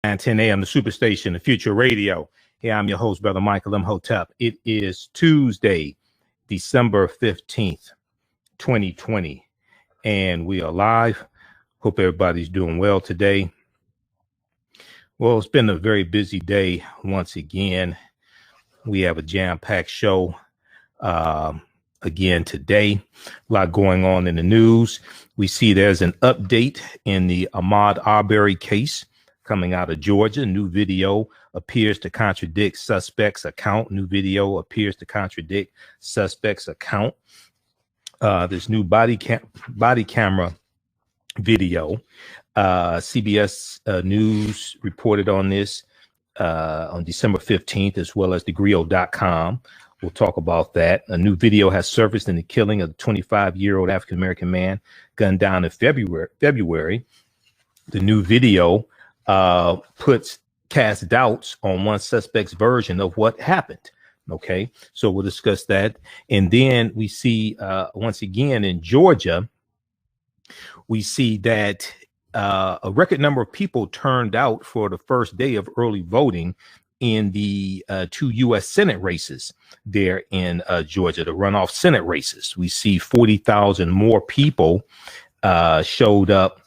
10 a.m. the Superstation, the Future Radio. Hey, I'm your host, Brother Michael Imhotep. It is Tuesday, December 15th, 2020, and we are live. Hope everybody's doing well today. Well, it's been a very busy day once again. We have a jam-packed show again today. A lot going on in the news. We see there's an update in the Ahmaud Arbery case coming out of Georgia. New video appears to contradict suspect's account. New video appears to contradict suspect's account. This new body camera video. CBS News reported on this on December 15th, as well as thegrio.com. We'll talk about that. A new video has surfaced in the killing of the 25-year-old African-American man gunned down in February. The new video casts doubts on one suspect's version of what happened. Okay, so we'll discuss that. And then we see once again in Georgia, we see that a record number of people turned out for the first day of early voting in the two U.S. Senate races there in Georgia, the runoff Senate races. We see 40,000 more people showed up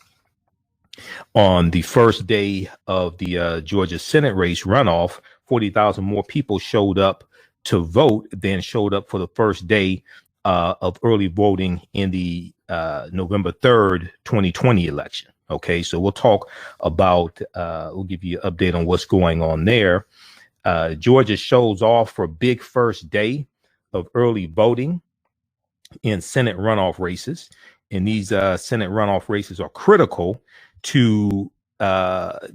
on the first day of the Georgia Senate race runoff. 40,000 more people showed up to vote than showed up for the first day of early voting in the November 3rd, 2020 election. Okay, so we'll talk about, we'll give you an update on what's going on there. Georgia shows off for big first day of early voting in Senate runoff races. And these Senate runoff races are critical to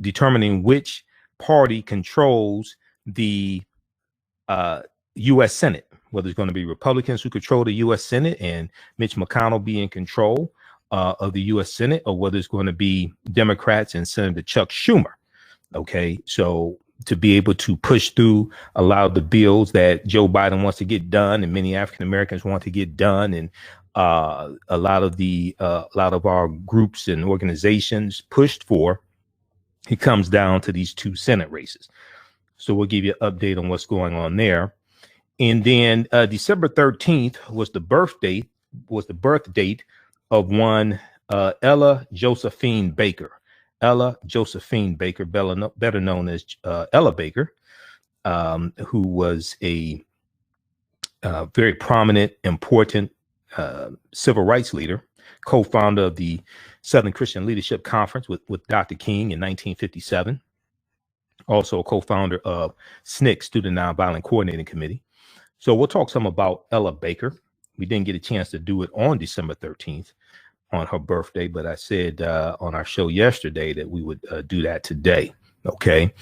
determining which party controls the U.S. Senate, whether it's going to be Republicans who control the U.S. Senate and Mitch McConnell be in control of the U.S. Senate, or whether it's going to be Democrats and Senator Chuck Schumer. Okay, so to be able to push through a lot of the bills that Joe Biden wants to get done and many African Americans want to get done, and a lot of our groups and organizations pushed for, it comes down to these two Senate races. So we'll give you an update on what's going on there. And then December 13th was the birth date of one Ella Josephine Baker. Ella Josephine Baker, better known as Ella Baker, who was a very prominent, important civil rights leader, co-founder of the Southern Christian Leadership Conference with Dr. King in 1957. Also a co-founder of SNCC, Student Nonviolent Coordinating Committee. So we'll talk some about Ella Baker. We didn't get a chance to do it on December 13th on her birthday, but I said on our show yesterday that we would do that today. Okay.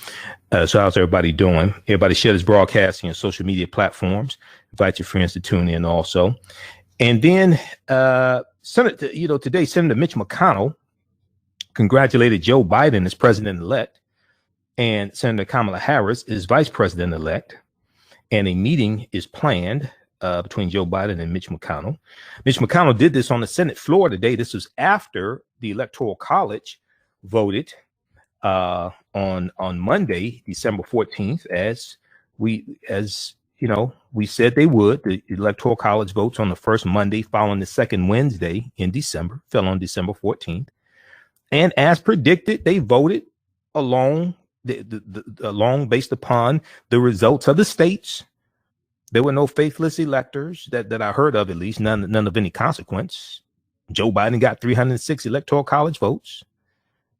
So how's everybody doing? Everybody share this broadcasting on social media platforms. Invite your friends to tune in also. And then, today, Senator Mitch McConnell congratulated Joe Biden as president-elect, and Senator Kamala Harris is vice president-elect. And a meeting is planned between Joe Biden and Mitch McConnell. Mitch McConnell did this on the Senate floor today. This was after the Electoral College voted on Monday, December 14th, as we said they would. The Electoral College votes on the first Monday following the second Wednesday in December, fell on December 14th. And as predicted, they voted along based upon the results of the states. There were no faithless electors that I heard of, at least none of any consequence. Joe Biden got 306 Electoral College votes.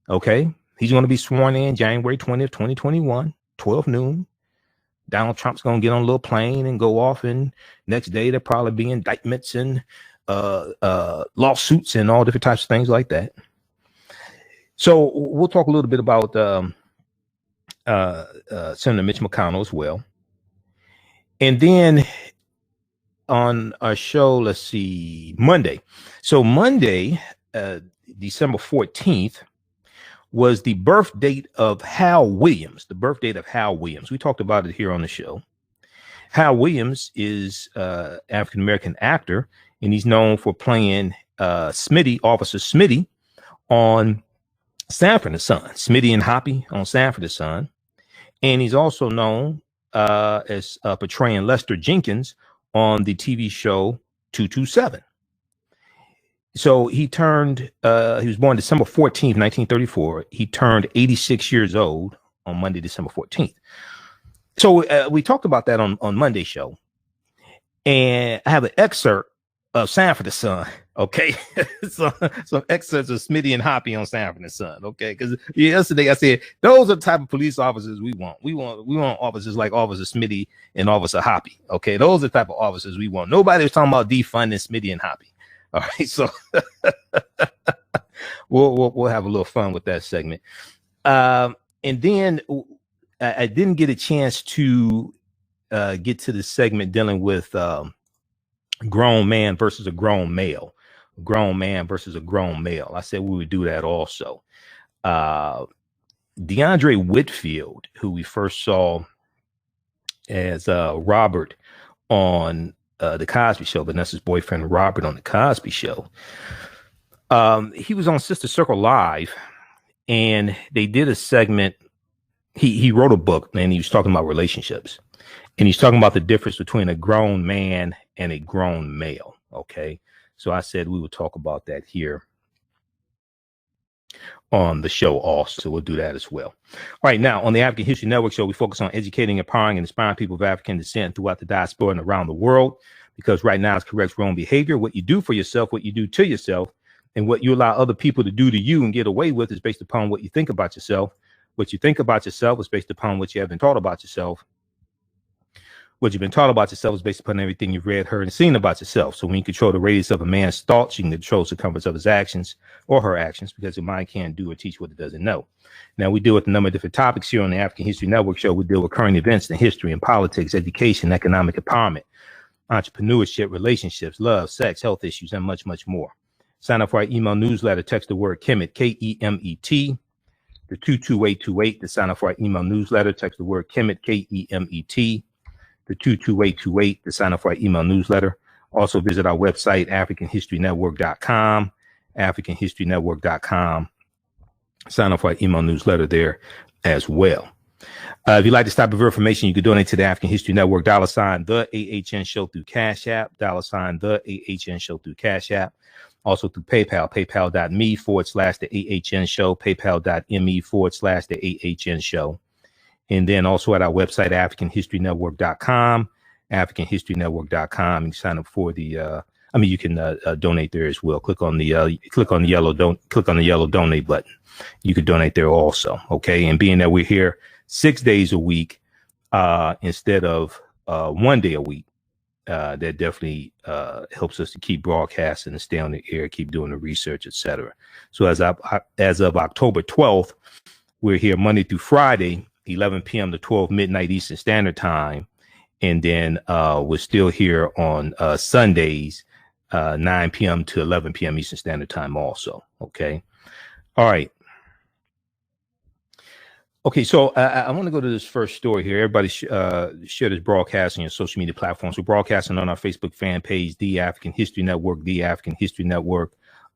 Okay. He's going to be sworn in January 20th, 2021, 12 noon. Donald Trump's going to get on a little plane and go off, and next day there'll probably be indictments and lawsuits and all different types of things like that. So we'll talk a little bit about Senator Mitch McConnell as well. And then on our show, let's see, Monday. So Monday, December 14th, was the birth date of Hal Williams, We talked about it here on the show. Hal Williams is an African-American actor, and he's known for playing Smity, Officer Smity, on Sanford Son, Smity and Hoppy on Sanford Son. And he's also known as portraying Lester Jenkins on the TV show 227. So he was born December 14th, 1934. He turned 86 years old on Monday, December 14th. So we talked about that on Monday's show. And I have an excerpt of Sanford Son. Okay. Some excerpts of Smity and Hoppy on Sanford Son. Okay. Because yesterday I said, those are the type of police officers we want. We want officers like Officer Smity and Officer Hoppy. Okay. Those are the type of officers we want. Nobody was talking about defunding Smity and Hoppy. All right. So we'll have a little fun with that segment. And then I didn't get a chance to get to the segment dealing with grown man versus a grown male. Grown man versus a grown male. I said we would do that also. DeAndre Whitfield, who we first saw as Robert on the Cosby Show, Vanessa's boyfriend Robert on the Cosby Show. He was on Sister Circle Live, and they did a segment. He wrote a book, and he was talking about relationships, and he's talking about the difference between a grown man and a grown male. Okay. So I said we would talk about that here on the show also. So we'll do that as well. All right. Now, on the African History Network show, we focus on educating, empowering, and inspiring people of African descent throughout the diaspora and around the world, because right now it's corrects wrong behavior. What you do for yourself, what you do to yourself, and what you allow other people to do to you and get away with is based upon what you think about yourself. What you think about yourself is based upon what you have been taught about yourself. What you've been taught about yourself is based upon everything you've read, heard, and seen about yourself. So when you control the radius of a man's thoughts, you can control the circumference of his actions or her actions, because your mind can't do or teach what it doesn't know. Now, we deal with a number of different topics here on the African History Network show. We deal with current events in history and politics, education, economic empowerment, entrepreneurship, relationships, love, sex, health issues, and much, much more. Sign up for our email newsletter. Text the word KEMET, KEMET, to 22828 to sign up for our email newsletter. Text the word KEMET, KEMET, to 22828 to sign up for our email newsletter. Also visit our website, AfricanHistoryNetwork.com, AfricanHistoryNetwork.com. Sign up for our email newsletter there as well. If you'd like this type of information, you can donate to the African History Network, $ the AHN show through Cash App, $ the AHN show through Cash App. Also through PayPal, paypal.me/the AHN show, paypal.me/the AHN show. And then also at our website, AfricanHistoryNetwork.com, AfricanHistoryNetwork.com. You can sign up for the, you can donate there as well. Click on the yellow donate button. You could donate there also. Okay. And being that we're here 6 days a week, instead of 1 day a week, that definitely helps us to keep broadcasting and stay on the air, keep doing the research, etc. So as of October 12th, we're here Monday through Friday, 11 p.m. to 12 midnight Eastern Standard Time. And then we're still here on Sundays, 9 p.m. to 11 p.m. Eastern Standard Time also. Okay. All right. Okay, so I want to go to this first story here. Everybody share this broadcast on your social media platforms. We're broadcasting on our Facebook fan page, The African History Network, The African History Network,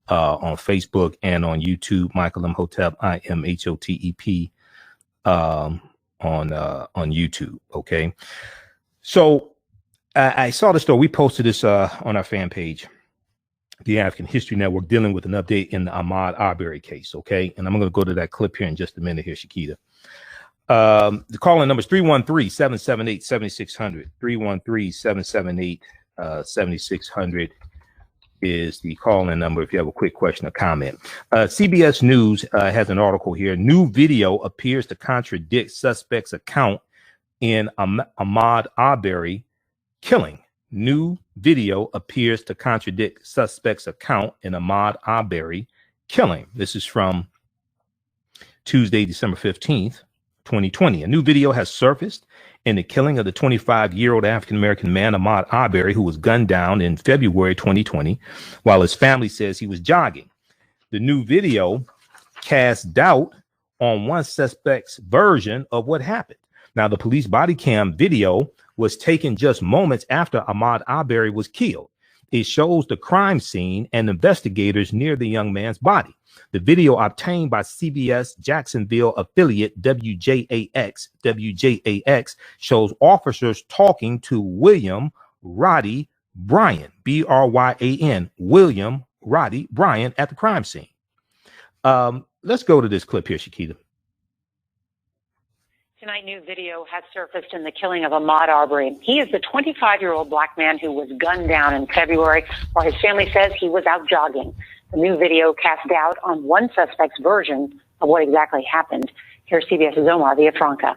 on Facebook and on YouTube. Michael M. Hotep, IMHOTEP, on YouTube. Okay, so I saw the story. We posted this on our fan page, The African History Network, dealing with an update in the Ahmaud Arbery case. Okay, and I'm going to go to that clip here in just a minute here, Shakita. The call-in number is 313-778-7600. 313-778-7600 is the call-in number if you have a quick question or comment. CBS News has an article here. New video appears to contradict suspect's account in Ahmaud Arbery killing. New video appears to contradict suspect's account in Ahmaud Arbery killing. This is from Tuesday, December 15th, 2020. A new video has surfaced in the killing of the 25-year-old African-American man, Ahmaud Arbery, who was gunned down in February 2020, while his family says he was jogging. The new video casts doubt on one suspect's version of what happened. Now, the police body cam video was taken just moments after Ahmaud Arbery was killed. It shows the crime scene and investigators near the young man's body. The video obtained by CBS Jacksonville affiliate WJAX shows officers talking to William Roddy Bryan, Bryan, William Roddy Bryan, at the crime scene. Let's go to this clip here, Shakita. Tonight, new video has surfaced in the killing of Ahmaud Arbery. He is the 25-year-old black man who was gunned down in February while his family says he was out jogging. The new video casts doubt on one suspect's version of what exactly happened. Here's CBS's Omar Villafranca.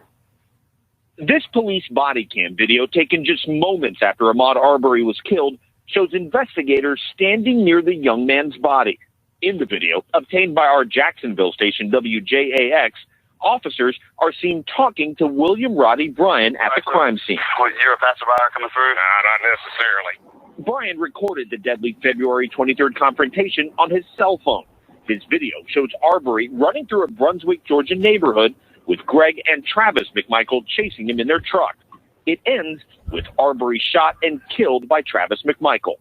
This police body cam video, taken just moments after Ahmaud Arbery was killed, shows investigators standing near the young man's body. In the video, obtained by our Jacksonville station WJAX, officers are seen talking to William Roddy Bryan at the crime scene. Was you a passerby coming through? Not necessarily. Bryan recorded the deadly February 23rd confrontation on his cell phone. His video shows Arbery running through a Brunswick, Georgia neighborhood with Greg and Travis McMichael chasing him in their truck. It ends with Arbery shot and killed by Travis McMichael.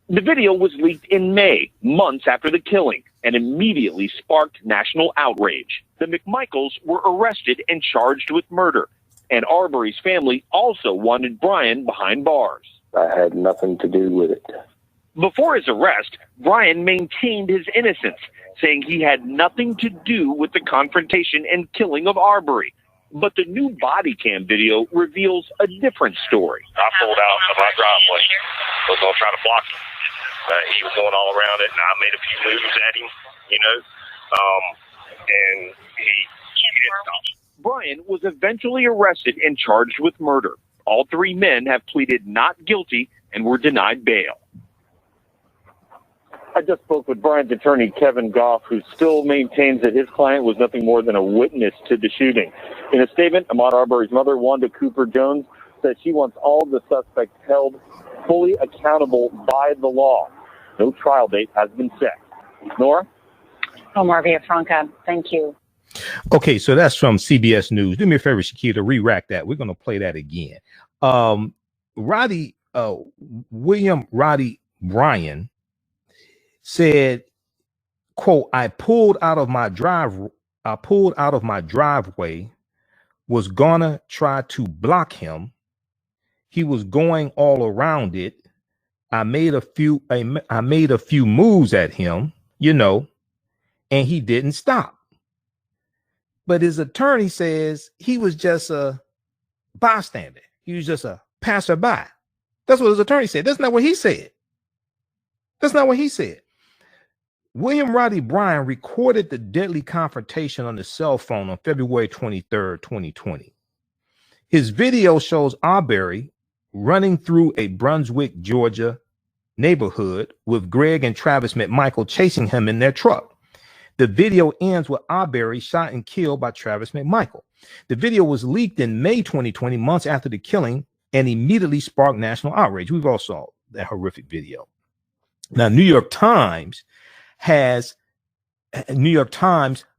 The video was leaked in May, months after the killing, and immediately sparked national outrage. The McMichaels were arrested and charged with murder, and Arbery's family also wanted Bryan behind bars. I had nothing to do with it. Before his arrest, Bryan maintained his innocence, saying he had nothing to do with the confrontation and killing of Arbery. But the new body cam video reveals a different story. I pulled out of my driveway. I was going to try to block him. He was going all around it, and I made a few moves at him, and he didn't stop. Bryan was eventually arrested and charged with murder. All three men have pleaded not guilty and were denied bail. I just spoke with Bryan's attorney, Kevin Goff, who still maintains that his client was nothing more than a witness to the shooting. In a statement, Ahmaud Arbery's mother, Wanda Cooper Jones, said she wants all the suspects held fully accountable by the law. No trial date has been set. Nora? Omar Villafranca, thank you. Okay, so that's from CBS News. Do me a favor, Shakita, re-rack that. We're going to play that again. William Roddy Bryan said, quote, I pulled out of my driveway, was gonna try to block him. He was going all around it. I made a few moves at him, and he didn't stop. But his attorney says he was just a bystander. He was just a passerby. That's what his attorney said. That's not what he said. That's not what he said. William Roddy Bryan recorded the deadly confrontation on his cell phone on February 23rd, 2020. His video shows Arbery running through a Brunswick, Georgia neighborhood with Greg and Travis McMichael chasing him in their truck. The video ends with Arbery shot and killed by Travis McMichael. The video was leaked in May 2020, months after the killing, and immediately sparked national outrage. We've all saw that horrific video. Now, New York Times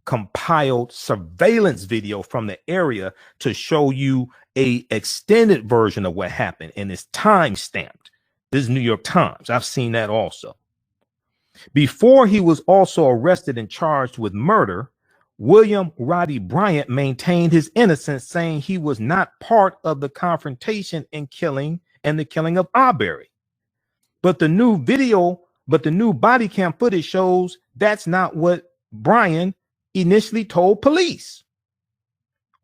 compiled surveillance video from the area to show you a extended version of what happened, and it's time stamped. This is New York Times. I've seen that also. Before he was also arrested and charged with murder, William Roddy Bryan maintained his innocence, saying he was not part of the confrontation and the killing of Arbery. But the new body cam footage shows that's not what Bryan initially told police.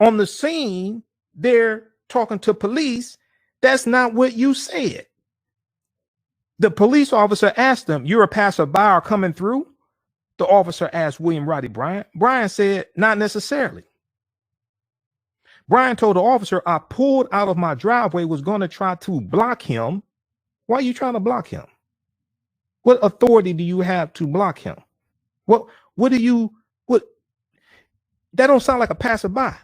On the scene, they're talking to police. That's not what you said. The police officer asked him, you're a passerby or coming through? The officer asked William Roddy Bryan. Bryan said, not necessarily. Bryan told the officer, I pulled out of my driveway, was going to try to block him. Why are you trying to block him? What authority do you have to block him? What that don't sound like a passerby.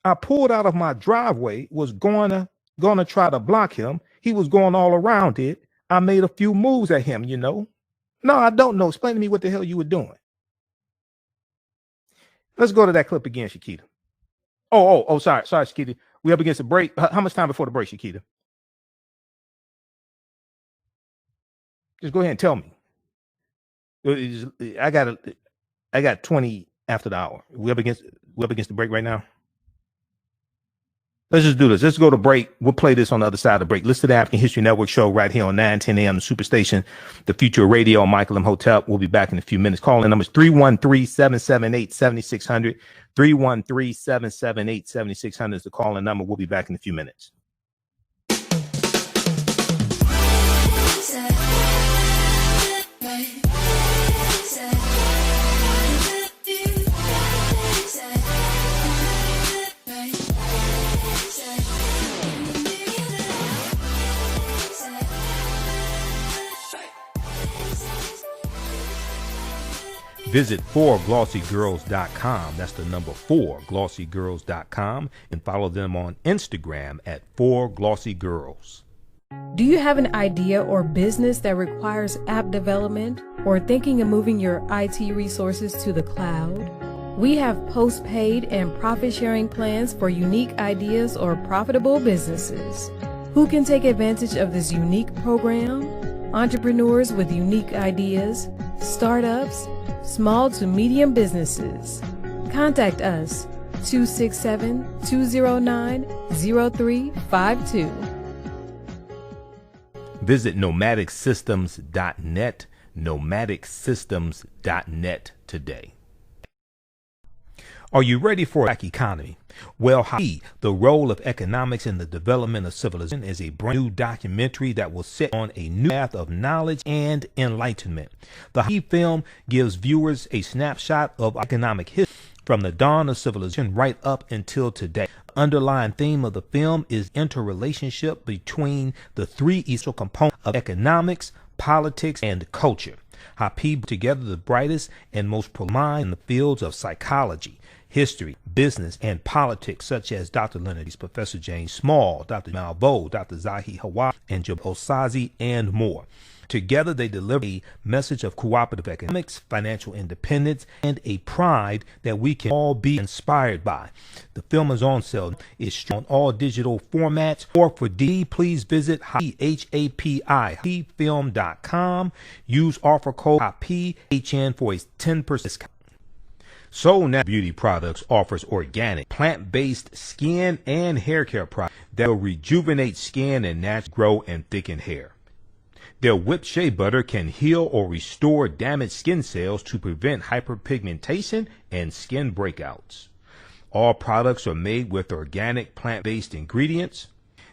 I pulled out of my driveway, was gonna try to block him. He was going all around it. I made a few moves at him, No, I don't know. Explain to me what the hell you were doing. Let's go to that clip again, Shakita. Sorry, Shakita. We up against a break. How much time before the break, Shakita? Just go ahead and tell me. I got 20 after the hour. We up against the break right now. Let's just do this. Let's go to break. We'll play this on the other side of the break. Listen to the African History Network show right here on 9:10 a.m. the Superstation, the Future Radio. Michael M. Hotep. We'll be back in a few minutes. Calling numbers 313-778-7600. 313-778-7600 is the calling number. We'll be back in a few minutes. Visit 4glossygirls.com. That's the number 4glossygirls.com, and follow them on Instagram at 4glossygirls. Do you have an idea or business that requires app development or thinking of moving your IT resources to the cloud? We have post-paid and profit-sharing plans for unique ideas or profitable businesses. Who can take advantage of this unique program? Entrepreneurs with unique ideas, startups, small to medium businesses. Contact us 267-209-0352. Visit nomadicsystems.net, nomadicsystems.net today. Are you ready for a black economy? Well, the role of economics in the development of civilization is a brand new documentary that will set on a new path of knowledge and enlightenment. The film gives viewers a snapshot of economic history from the dawn of civilization right up until today. The underlying theme of the film is interrelationship between the three essential components of economics, politics, and culture. How people together the brightest and most prolific minds in the fields of psychology, history, business, and politics, such as Dr. Leonard, Professor James Small, Dr. Malvo, Dr. Zahi Hawaii, and Jab Osazi, and more. Together, they deliver a message of cooperative economics, financial independence, and a pride that we can all be inspired by. The film is on sale. It's on all digital formats. Or for D, please visit HAPI.film.com. Use offer code HAPHN for a 10% discount. Soul Natural Beauty Products offers organic, plant-based skin and hair care products that will rejuvenate skin and naturally grow and thicken hair. Their whipped shea butter can heal or restore damaged skin cells to prevent hyperpigmentation and skin breakouts. All products are made with organic, plant-based ingredients.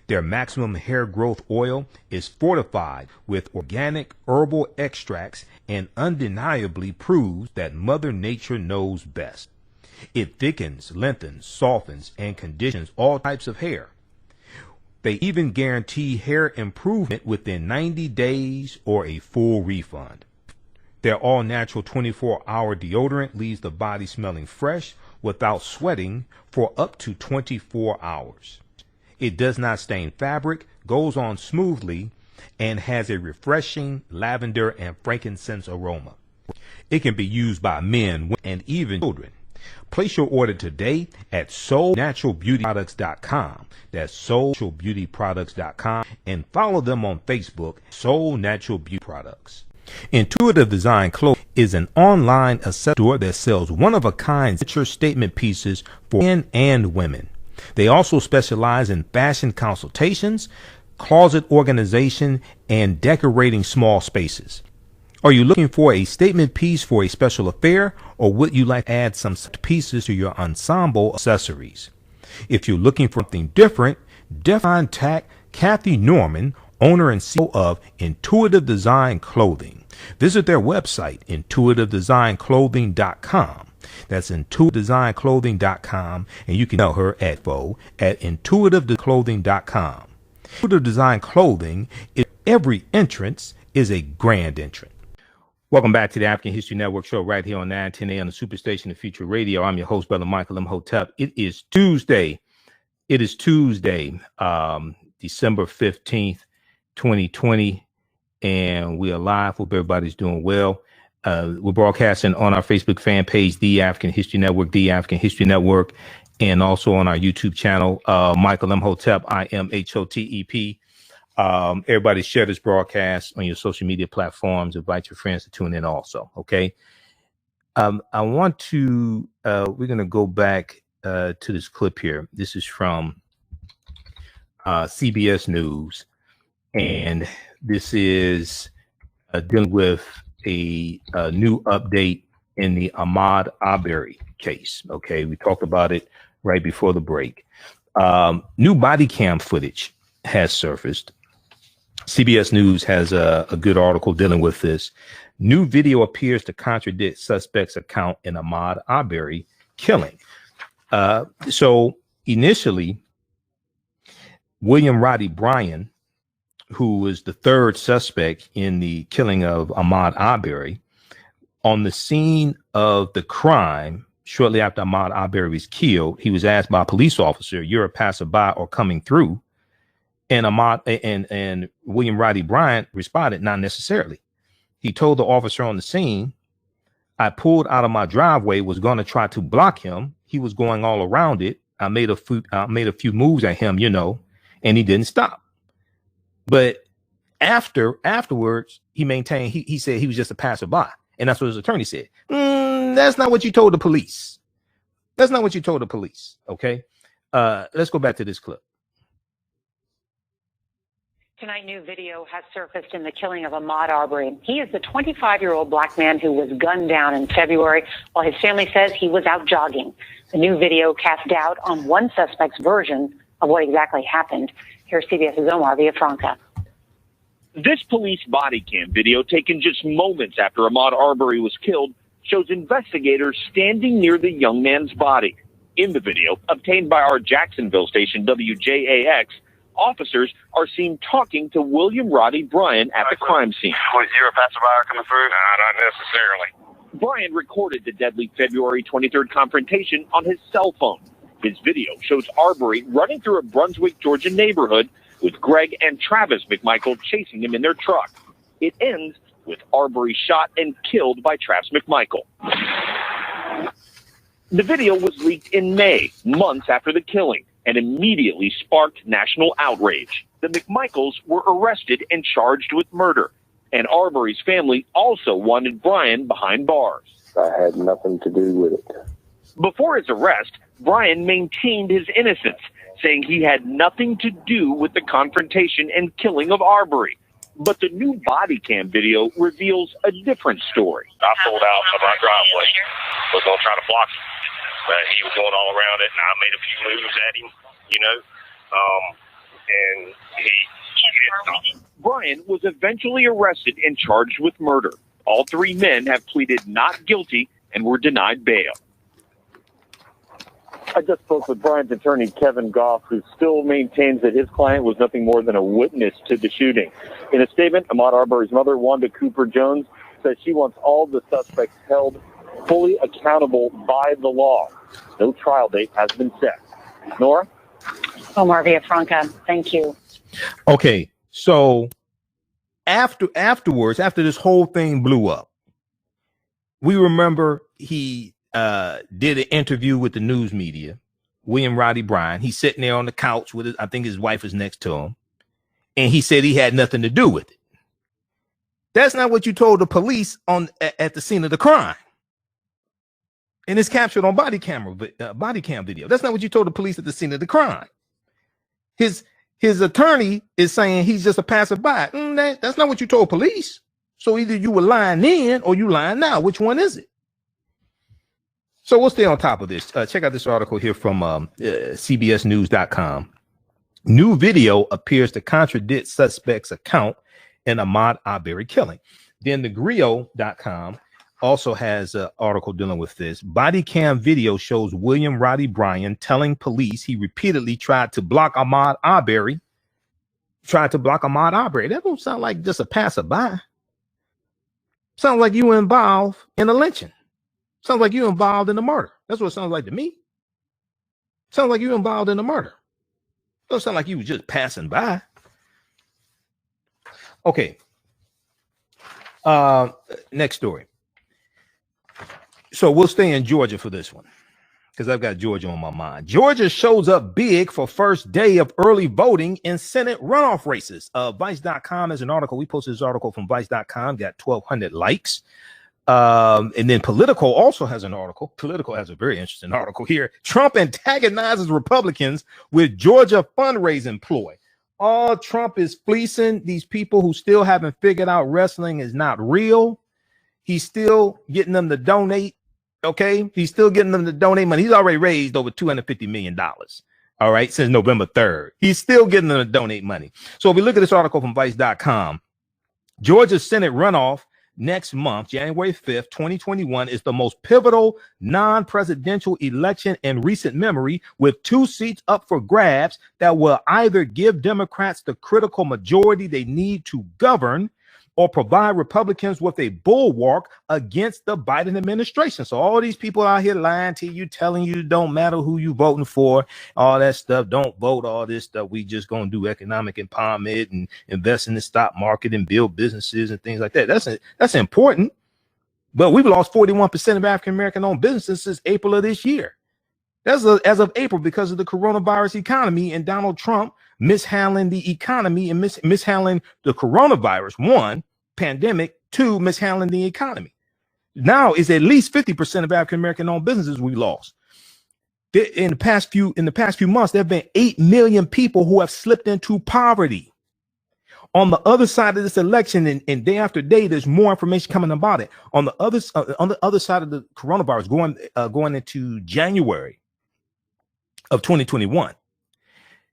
Their maximum hair growth oil is fortified with organic herbal extracts and undeniably proves that Mother Nature knows best. It thickens, lengthens, softens, and conditions all types of hair. They even guarantee hair improvement within 90 days or a full refund. Their all-natural 24-hour deodorant leaves the body smelling fresh without sweating for up to 24 hours. It does not stain fabric, goes on smoothly, and has a refreshing lavender and frankincense aroma. It can be used by men, women, and even children. Place your order today at soulnaturalbeautyproducts.com. That's soulnaturalbeautyproducts.com, and follow them on Facebook, Soul Natural Beauty Products. Intuitive Design Clothing is an online accessory store that sells one-of-a-kind signature statement pieces for men and women. They also specialize in fashion consultations, closet organization, and decorating small spaces. Are you looking for a statement piece for a special affair, or would you like to add some pieces to your ensemble accessories? If you're looking for something different, contact Kathy Norman, owner and CEO of Intuitive Design Clothing. Visit their website, intuitivedesignClothing.com. That's intuitivedesignClothing.com, and you can tell her at intuitiveclothing.com. Intuitive Design Clothing, every entrance is a grand entrance. Welcome back to the African History Network show right here on 9:10 a.m. the Superstation, the Future Radio. I'm your host, Brother Michael M. Hotep. It is Tuesday, December 15th, 2020, and we are live. Hope everybody's doing well. We're broadcasting on our Facebook fan page, The African History Network, The African History Network, and also on our YouTube channel, Michael M. Hotep, IMHOTEP. Everybody share this broadcast on your social media platforms. Invite your friends to tune in also. Okay. I want to, we're going to go back to this clip here. This is from CBS News. And this is dealing with a new update in the Ahmaud Arbery case. Okay. We talked about it right before the break. New body cam footage has surfaced. CBS News has a good article dealing with this. New video appears to contradict suspect's account in Ahmaud Arbery killing. So initially, William Roddy Bryan, who was the third suspect in the killing of Ahmaud Arbery, on the scene of the crime, shortly after Ahmaud Arbery was killed, he was asked by a police officer, "You're a passerby or coming through?" And and William Roddy Bryan responded, "Not necessarily." He told the officer on the scene, "I pulled out of my driveway, was going to try to block him. He was going all around it. I made a few moves at him, and he didn't stop." But afterwards, he maintained, he said he was just a passerby. And that's what his attorney said. That's not what you told the police. That's not what you told the police. Okay. Let's go back to this clip. Tonight, new video has surfaced in the killing of Ahmaud Arbery. He is the 25-year-old black man who was gunned down in February while his family says he was out jogging. The new video casts doubt on one suspect's version of what exactly happened. Here's CBS's Omar Villafranca. This police body cam video taken just moments after Ahmaud Arbery was killed shows investigators standing near the young man's body. In the video, obtained by our Jacksonville station WJAX, officers are seen talking to William Roddy Bryan at the crime scene. You're a passerby coming through? Nah, not necessarily. Bryan recorded the deadly February 23rd confrontation on his cell phone. His video shows Arbery running through a Brunswick, Georgia neighborhood with Greg and Travis McMichael chasing him in their truck. It ends with Arbery shot and killed by Travis McMichael. The video was leaked in May, months after the killing, and immediately sparked national outrage. The McMichaels were arrested and charged with murder, and Arbery's family also wanted Bryan behind bars. I had nothing to do with it. Before his arrest, Bryan maintained his innocence, saying he had nothing to do with the confrontation and killing of Arbery. But the new body cam video reveals a different story. I pulled out of my driveway, was going to try to block him. But he was going all around it, and I made a few moves at him, and he didn't stop. Bryan was eventually arrested and charged with murder. All three men have pleaded not guilty and were denied bail. I just spoke with Bryan's attorney, Kevin Goff, who still maintains that his client was nothing more than a witness to the shooting. In a statement, Ahmaud Arbery's mother, Wanda Cooper Jones, says she wants all the suspects held fully accountable by the law. No trial date has been set. Nora? Omar Villafranca, thank you. Okay, so afterwards, after this whole thing blew up, we remember he did an interview with the news media, William Roddy Bryan. He's sitting there on the couch with I think his wife is next to him, and he said he had nothing to do with it. That's not what you told the police at the scene of the crime. And it's captured on body cam video. That's not what you told the police at the scene of the crime. His attorney is saying he's just a passerby. That's not what you told police. So either you were lying then or you lying now. Which one is it? So we'll stay on top of this. Check out this article here from CBSnews.com. New video appears to contradict suspect's account in Ahmaud Arbery killing. Then thegrio.com also has an article dealing with this. Body cam video shows William Roddy Bryan telling police he repeatedly tried to block Ahmaud Arbery. That don't sound like just a passerby. Sounds like you were involved in a lynching. Sounds like you involved in a murder. That's what it sounds like to me. Sounds like you involved in a murder. Don't sound like you was just passing by. Okay. Next story. So we'll stay in Georgia for this one. because I've got Georgia on my mind. Georgia shows up big for first day of early voting in Senate runoff races. Vice.com has an article. We posted this article from Vice.com, got 1,200 likes. And then Politico also has an article. Politico has a very interesting article here. Trump antagonizes Republicans with Georgia fundraising ploy. Oh, Trump is fleecing these people who still haven't figured out wrestling is not real. He's still getting them to donate. Okay, he's still getting them to donate money. He's already raised over $250 million. All right, since November 3rd. He's still getting them to donate money. So if we look at this article from Vice.com, Georgia's Senate runoff next month, January 5th, 2021, is the most pivotal non-presidential election in recent memory, with 2 seats up for grabs that will either give Democrats the critical majority they need to govern or provide Republicans with a bulwark against the Biden administration. So all these people out here lying to you, telling you it don't matter who you voting for, all that stuff, don't vote, all this stuff. We just going to do economic empowerment and invest in the stock market and build businesses and things like that. That's important. But we've lost 41% of African-American owned businesses since April of this year. That's as of April because of the coronavirus economy and Donald Trump mishandling the economy and mishandling the coronavirus, 1, pandemic, 2, mishandling the economy. Now is at least 50% of African-American owned businesses we lost. In the past few months, there have been 8 million people who have slipped into poverty. On the other side of this election, and day after day, there's more information coming about it. On the other side of the coronavirus, going into January of 2021,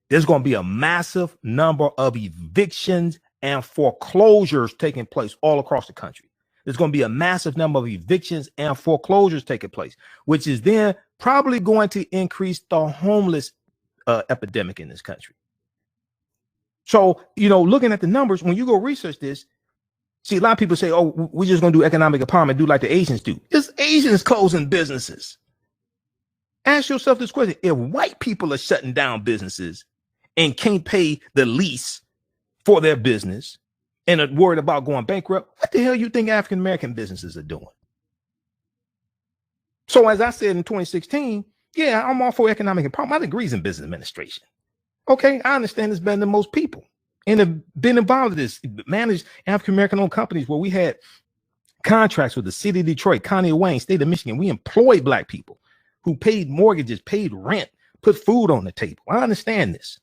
there's going to be a massive number of evictions and foreclosures taking place all across the country. There's going to be a massive number of evictions and foreclosures taking place, which is then probably going to increase the homeless epidemic in this country. So, looking at the numbers, when you go research this, see, a lot of people say, oh, we're just going to do economic empowerment, do like the Asians do. It's Asians closing businesses. Ask yourself this question. If white people are shutting down businesses and can't pay the lease for their business and are worried about going bankrupt, what the hell you think African-American businesses are doing? So as I said in 2016, yeah, I'm all for economic empowerment. My degree's in business administration. Okay, I understand this better than most people and have been involved in this, managed African-American owned companies where we had contracts with the city of Detroit, County of Wayne, state of Michigan. We employed black people who paid mortgages, paid rent, put food on the table. I understand this.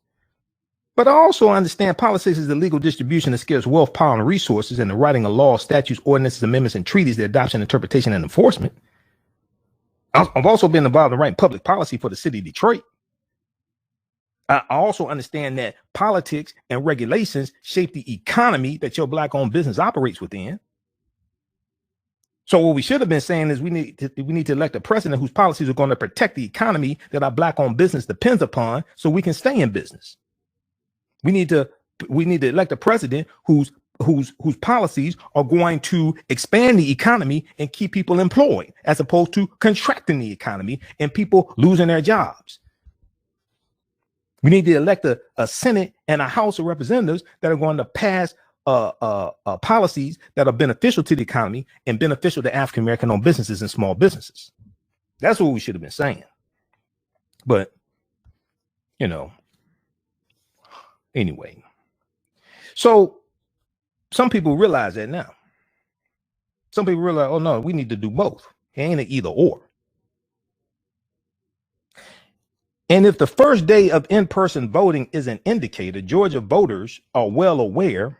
But I also understand politics is the legal distribution of scarce wealth, power, and resources, and the writing of laws, statutes, ordinances, amendments, and treaties, the adoption, interpretation, and enforcement. I've also been involved in writing public policy for the city of Detroit. I also understand that politics and regulations shape the economy that your black-owned business operates within. So what we should have been saying is we need to elect a president whose policies are going to protect the economy that our black-owned business depends upon, so we can stay in business. We need to elect a president whose policies are going to expand the economy and keep people employed, as opposed to contracting the economy and people losing their jobs. We need to elect a Senate and a House of Representatives that are going to pass policies that are beneficial to the economy and beneficial to African-American owned businesses and small businesses. That's what we should have been saying. But, anyway. So some people realize that now. Some people realize, oh no, we need to do both. It ain't an either or. And if the first day of in-person voting is an indicator, Georgia voters are well aware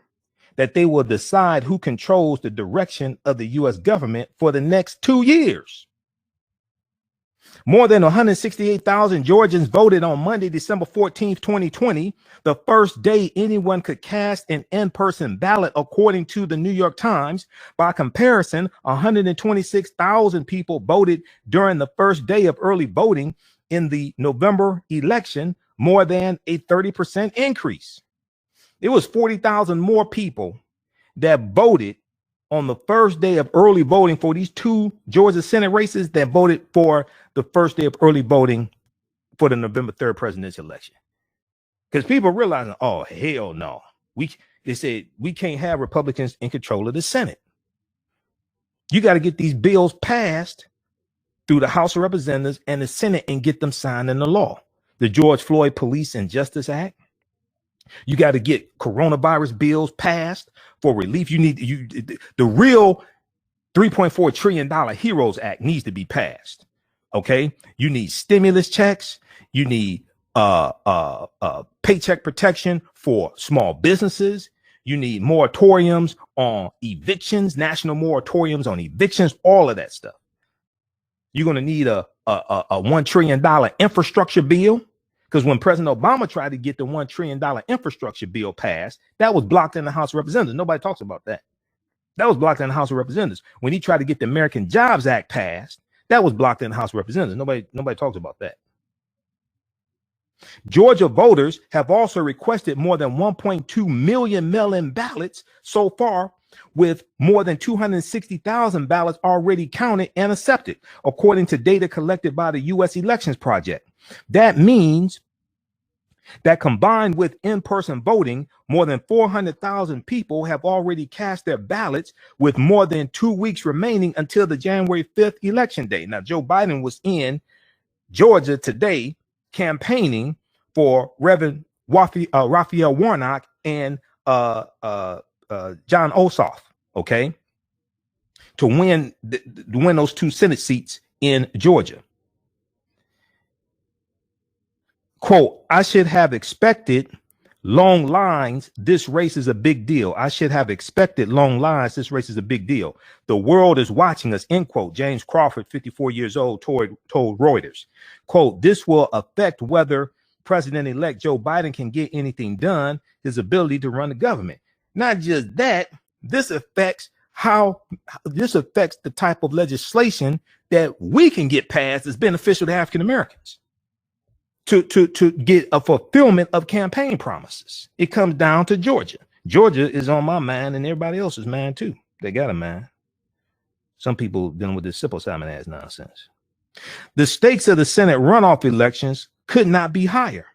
that they will decide who controls the direction of the U.S. government for the next 2 years. More than 168,000 Georgians voted on Monday, December 14th, 2020, the first day anyone could cast an in-person ballot, according to the New York Times. By comparison, 126,000 people voted during the first day of early voting in the November election, more than a 30% increase. It was 40,000 more people that voted on the first day of early voting for these 2 Georgia Senate races that voted for the first day of early voting for the November 3rd presidential election. Because people are realizing, oh, hell no. They said we can't have Republicans in control of the Senate. You got to get these bills passed through the House of Representatives and the Senate and get them signed into law. The George Floyd Police and Justice Act. You got to get coronavirus bills passed for relief. You need the real $3.4 trillion HEROES Act needs to be passed. Okay. You need stimulus checks. You need paycheck protection for small businesses. You need moratoriums on evictions, national moratoriums on evictions, all of that stuff. You're going to need a $1 trillion infrastructure bill, because when President Obama tried to get the $1 trillion infrastructure bill passed, that was blocked in the House of Representatives. Nobody talks about that. That was blocked in the House of Representatives. When he tried to get the American Jobs Act passed, that was blocked in the House of Representatives. Nobody talks about that. Georgia voters have also requested more than 1.2 million mail-in ballots so far, with more than 260,000 ballots already counted and accepted, according to data collected by the U.S. Elections Project. That means that combined with in-person voting, more than 400,000 people have already cast their ballots, with more than 2 weeks remaining until the January 5th election day. Now, Joe Biden was in Georgia today campaigning for Reverend Raphael Warnock and John Ossoff, okay, to win those 2 Senate seats in Georgia. Quote, I should have expected long lines. This race is a big deal. I should have expected long lines. This race is a big deal. The world is watching us, end quote. James Crawford, 54 years old, told Reuters. Quote, this will affect whether President-elect Joe Biden can get anything done, his ability to run the government. Not just that, this affects the type of legislation that we can get passed that's beneficial to African Americans. To get a fulfillment of campaign promises. It comes down to Georgia. Georgia is on my mind and everybody else's mind too. They got a mind. Some people dealing with this Simple Simon ass nonsense. The stakes of the Senate runoff elections could not be higher.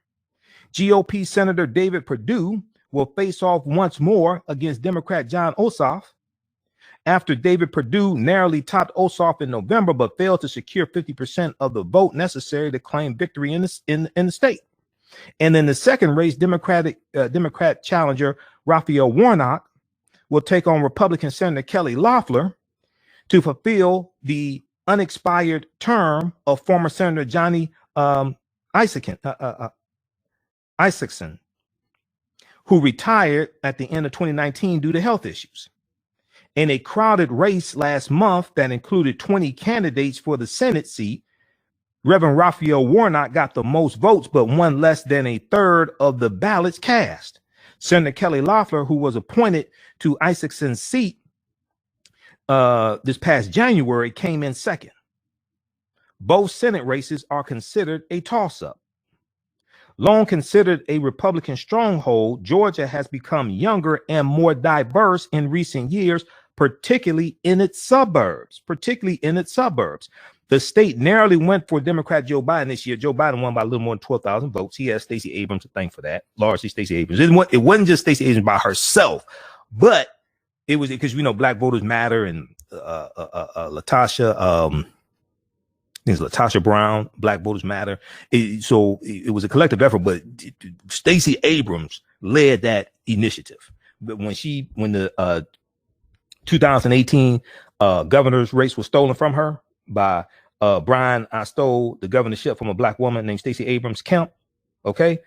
GOP Senator David Perdue will face off once more against Democrat John Ossoff, after David Perdue narrowly topped Ossoff in November, but failed to secure 50% of the vote necessary to claim victory in the state. And in the second race, Democrat challenger Raphael Warnock will take on Republican Senator Kelly Loeffler to fulfill the unexpired term of former Senator Johnny Isakson, who retired at the end of 2019 due to health issues. In a crowded race last month that included 20 candidates for the Senate seat, Reverend Raphael Warnock got the most votes, but won less than a third of the ballots cast. Senator Kelly Loeffler, who was appointed to Isakson's seat this past January, came in second. Both Senate races are considered a toss-up. Long considered a Republican stronghold, Georgia has become younger and more diverse in recent years, particularly in its suburbs. The state narrowly went for Democrat Joe Biden this year. Joe Biden won by a little more than 12,000 votes. He has Stacey Abrams to thank for that. Largely Stacey Abrams. It wasn't just Stacey Abrams by herself, but it was because Black Voters Matter and Latasha Brown, Black Voters Matter. So it was a collective effort, but Stacey Abrams led that initiative. But when the 2018 governor's race was stolen from her by Brian, I stole the governorship from a Black woman named Stacey Abrams Kemp. Okay,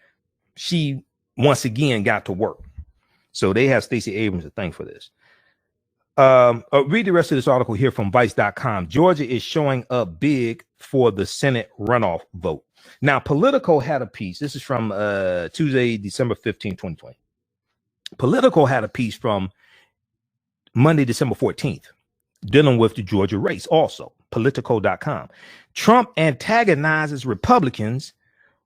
she once again got to work. So they have Stacey Abrams to thank for this. Read the rest of this article here from Vice.com. Georgia is showing up big for the Senate runoff vote. Now, Politico had a piece. This is from Tuesday, December 15, 2020. Politico had a piece from Monday, December 14th, dealing with the Georgia race also. Politico.com. Trump antagonizes Republicans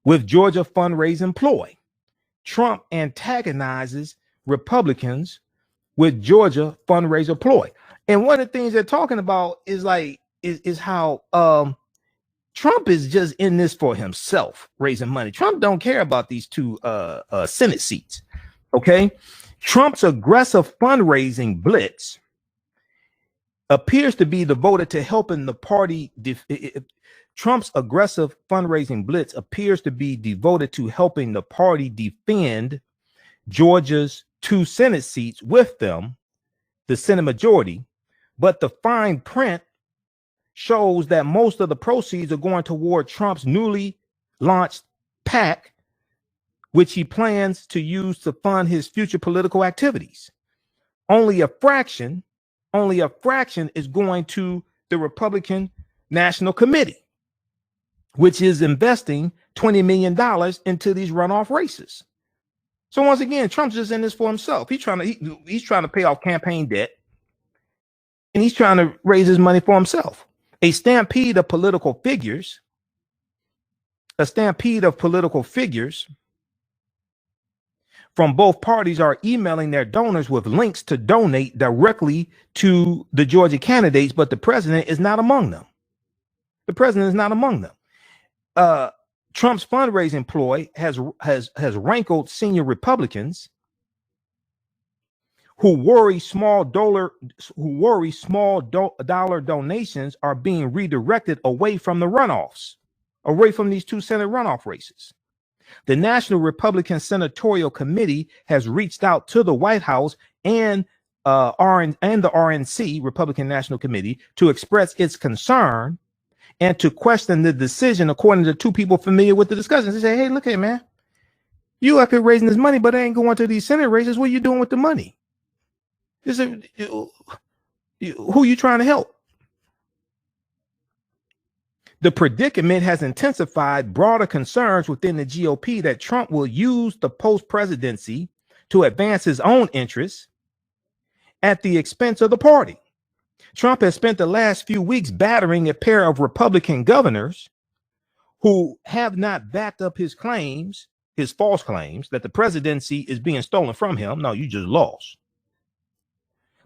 with Georgia fundraising ploy. Trump antagonizes Republicans with Georgia fundraiser ploy. And one of the things they're talking about is how Trump is just in this for himself, raising money. Trump don't care about these 2 Senate seats. Okay. Trump's aggressive fundraising blitz appears to be devoted to helping the party. Trump's aggressive fundraising blitz appears to be devoted to helping the party defend Georgia's 2 Senate seats with them, the Senate majority. But the fine print shows that most of the proceeds are going toward Trump's newly launched PAC, which he plans to use to fund his future political activities. Only a fraction is going to the Republican National Committee, which is investing $20 million into these runoff races. So once again, Trump's just in this for himself. He's trying to pay off campaign debt, and he's trying to raise his money for himself. A stampede of political figures from both parties are emailing their donors with links to donate directly to the Georgia candidates, but the president is not among them. Trump's fundraising ploy has rankled senior Republicans who worry small dollar donations are being redirected away from the runoffs, away from these 2 Senate runoff races. The National Republican Senatorial Committee has reached out to the White House and the RNC, Republican National Committee, to express its concern and to question the decision, according to 2 people familiar with the discussions. They say, hey, look here, man, you up here raising this money, but they ain't going to these Senate races. What are you doing with the money? Who you trying to help? The predicament has intensified broader concerns within the GOP that Trump will use the post-presidency to advance his own interests at the expense of the party. Trump has spent the last few weeks battering a pair of Republican governors who have not backed up his claims, his false claims that the presidency is being stolen from him. No, you just lost.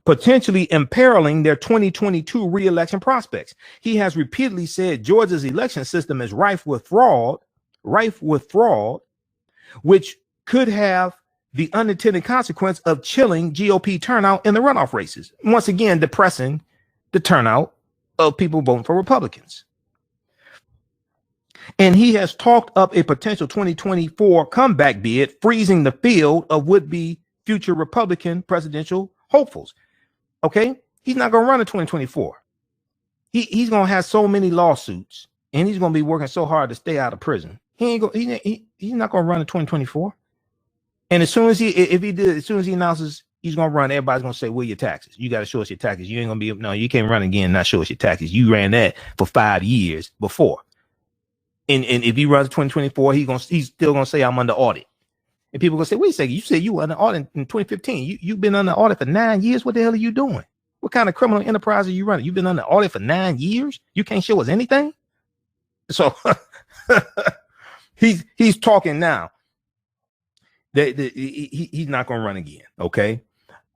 Potentially imperiling their 2022 re-election prospects. He has repeatedly said Georgia's election system is rife with fraud, which could have the unintended consequence of chilling GOP turnout in the runoff races. Once again, depressing the turnout of people voting for Republicans. And he has talked up a potential 2024 comeback bid, freezing the field of would-be future Republican presidential hopefuls. Okay, he's not going to run in 2024. He's going to have so many lawsuits, and he's going to be working so hard to stay out of prison. He's not going to run in 2024. And as soon as he announces he's going to run, everybody's going to say, "Where your taxes? You got to show us your taxes. You ain't going to be no. You can't run again and not show us your taxes. You ran that for 5 years before." And if he runs 2024, he's still going to say, "I'm under audit." And people gonna say, wait a second, you said you were under audit in 2015. You've been under audit for 9 years. What the hell are you doing? What kind of criminal enterprise are you running? You've been under audit for 9 years. You can't show us anything. So he's talking now. He's not gonna run again. Okay.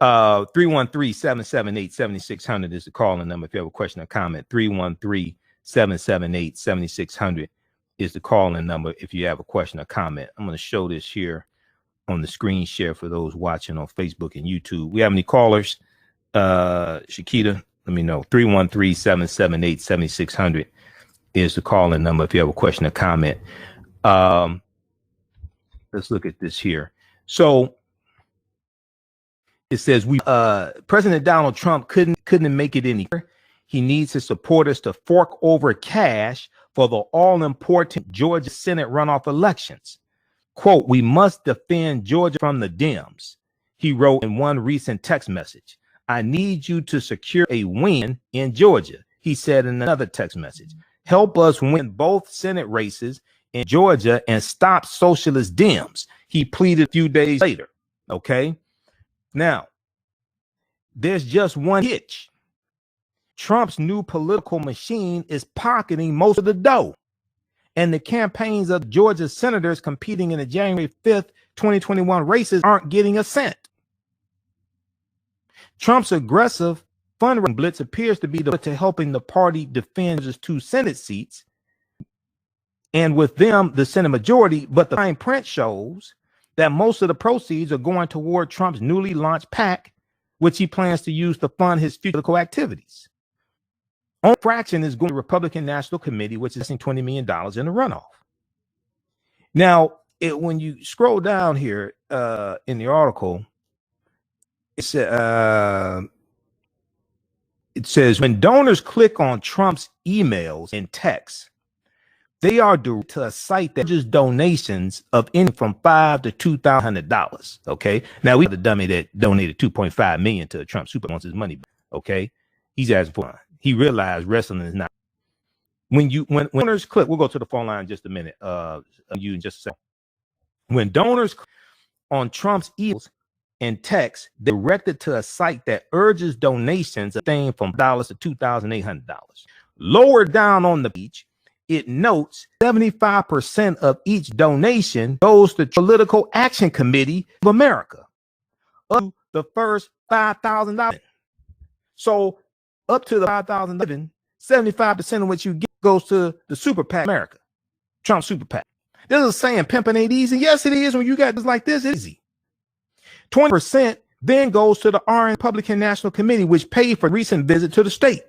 313-778-7600 is the calling number. If you have a question or comment, 313-778-7600 is the calling number. If you have a question or comment, I'm going to show this here on the screen share for those watching on Facebook and YouTube. We have any callers? Shakita, let me know. 313-778-7600 is the calling number if you have a question or comment. Let's look at this here. So it says President Donald Trump couldn't make it any clearer. He needs his supporters to fork over cash for the all-important Georgia Senate runoff elections. Quote, "We must defend Georgia from the Dems," he wrote in one recent text message. "I need you to secure a win in Georgia," he said in another text message. "Help us win both Senate races in Georgia and stop socialist Dems," he pleaded a few days later. Okay. Now, there's just one hitch. Trump's new political machine is pocketing most of the dough, and the campaigns of Georgia senators competing in the January 5th, 2021 races aren't getting a cent. Trump's aggressive fundraising blitz appears to be to helping the party defend his 2 Senate seats, and with them, the Senate majority, but the fine print shows that most of the proceeds are going toward Trump's newly launched PAC, which he plans to use to fund his future political activities. Only fraction is going to the Republican National Committee, which is $20 million in the runoff. Now, when you scroll down here in the article, it says when donors click on Trump's emails and texts, they are directed to a site that just donations of anything from $5 to $2,000. Okay. Now we have the dummy that donated $2.5 million to Trump super wants his money back. Okay. He's asking for it. He realized wrestling is not. When donors click, we'll go to the phone line in just a minute. You in just a second. When donors click on Trump's emails and texts, they're directed to a site that urges donations of thing from $1 to $2,800. Lower down on the page, it notes 75% of each donation goes to Political Action Committee of America, up to the first $5,000. So up to the $5,000, 75% of what you get goes to the Super PAC America, Trump Super PAC. This is saying pimping ain't easy. Yes, it is. When you got this like this, it's easy. 20% then goes to the Republican National Committee, which paid for recent visit to the state.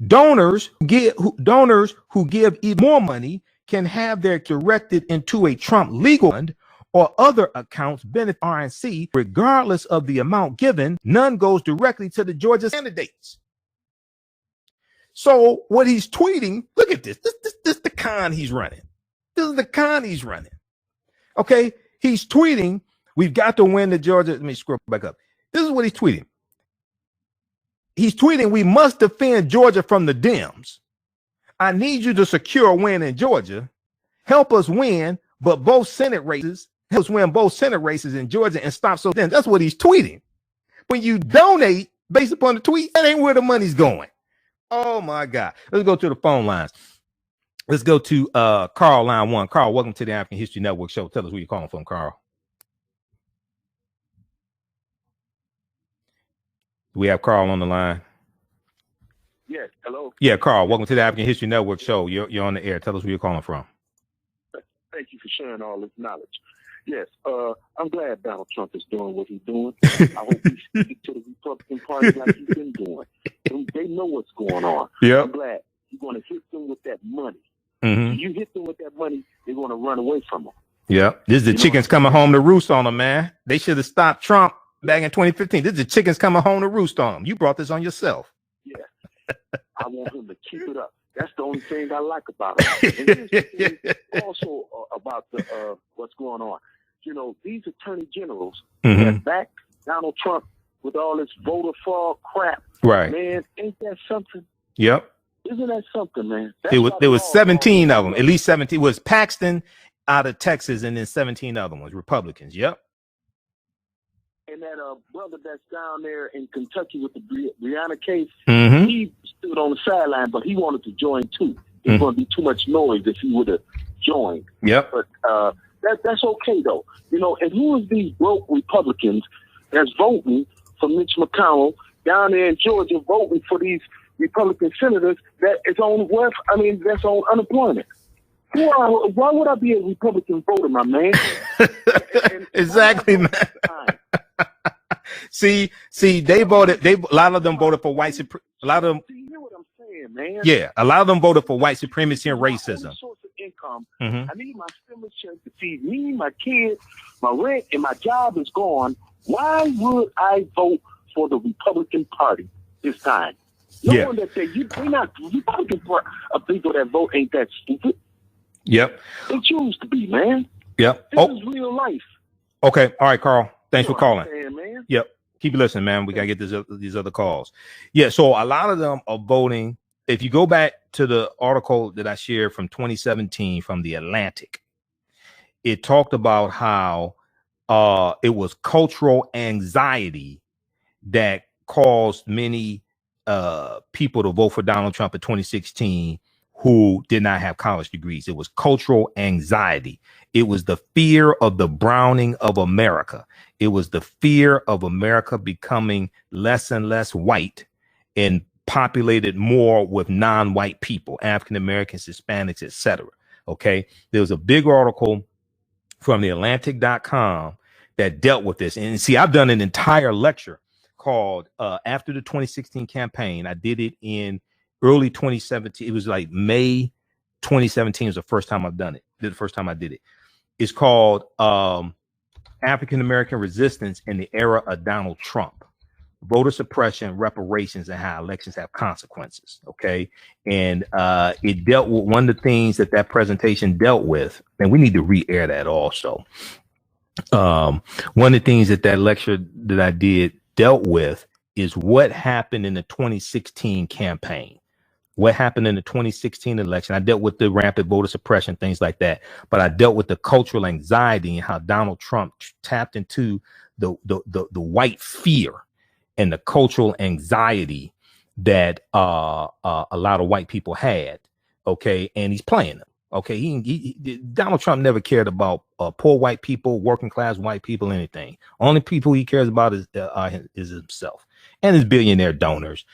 Donors who give even more money can have their directed into a Trump legal fund or other accounts benefit RNC, regardless of the amount given. None goes directly to the Georgia candidates. So what he's tweeting, look at this. This is the con he's running. This is the con he's running. Okay, he's tweeting, we've got to win the Georgia. Let me scroll back up. This is what he's tweeting. He's tweeting, we must defend Georgia from the Dems. I need you to secure a win in Georgia. Help us win, but both Senate races. Help us win both Senate races in Georgia and stop so then. That's what he's tweeting. When you donate based upon the tweet, that ain't where the money's going. Oh my God. Let's go to the phone lines. Let's go to Carl, line 1. Carl, welcome to the African History Network show. Tell us where you're calling from, Carl. We have Carl on the line. Yes, hello. Yeah, Carl, welcome to the African History Network show. You're on the air. Tell us where you're calling from. Thank you for sharing all this knowledge. Yes, I'm glad Donald Trump is doing what he's doing. I hope he sticks to the Republican Party like he's been doing. They know what's going on. Yep. I'm glad you're going to hit them with that money. Mm-hmm. You hit them with that money, they're going to run away from them. Yeah, this is the chickens coming home to roost on them, man. They should have stopped Trump back in 2015. This is the chickens coming home to roost on them. You brought this on yourself. Yeah. I want him to keep it up. That's the only thing I like about him. And here's the thing also about the what's going on. You know, these attorney generals that back Donald Trump with all this voter fraud crap. Right. Man, ain't that something? Yep. Isn't that something, man? There was 17 of them. At least 17. It was Paxton out of Texas and then 17 other ones, Republicans. Yep. And that brother that's down there in Kentucky with the Breonna case, he stood on the sideline, but he wanted to join too. There's going to be too much noise if he would have joined. Yep. But that's okay, though. You know, and who is these broke Republicans that's voting for Mitch McConnell down there in Georgia, voting for these Republican senators that is on that's on unemployment? Why would I be a Republican voter, my man? Exactly, man. See, they voted. A lot of them voted for white supremacy. A lot of them. You hear what I'm saying, man? Yeah, a lot of them voted for white supremacy and racism. Source of income. I need my stimulus check to feed me, my kids, my rent, and my job is gone. Why would I vote for the Republican Party this time? No one that said we're not Republican people that vote ain't that stupid. Yep. They choose to be, man. Yep. This is real life. Okay. All right, Carl. Thanks for calling. Man. Yep. Keep listening, man. We got to get these other calls. Yeah. So a lot of them are voting. If you go back to the article that I shared from 2017 from The Atlantic, it talked about how it was cultural anxiety that caused many people to vote for Donald Trump in 2016 who did not have college degrees. It was cultural anxiety. It was the fear of the browning of America. It was the fear of America becoming less and less white and populated more with non-white people, African Americans, Hispanics, etc. Okay. There was a big article from TheATHNShow.com that dealt with this. And see, I've done an entire lecture called after the 2016 campaign. I did it in early 2017. It was like May 2017 was the first time I've done it. The first time I did it. It's called African American Resistance in the Era of Donald Trump. Voter suppression, reparations, and how elections have consequences. Okay. And it dealt with one of the things that presentation dealt with, and we need to re-air that also. One of the things that lecture that I did dealt with is what happened in the 2016 campaign. What happened in the 2016 election? I dealt with the rampant voter suppression, things like that. But I dealt with the cultural anxiety and how Donald Trump tapped into the white fear and the cultural anxiety that a lot of white people had. Okay, and he's playing them. Okay, Donald Trump never cared about poor white people, working class white people, anything. Only people he cares about is himself and his billionaire donors.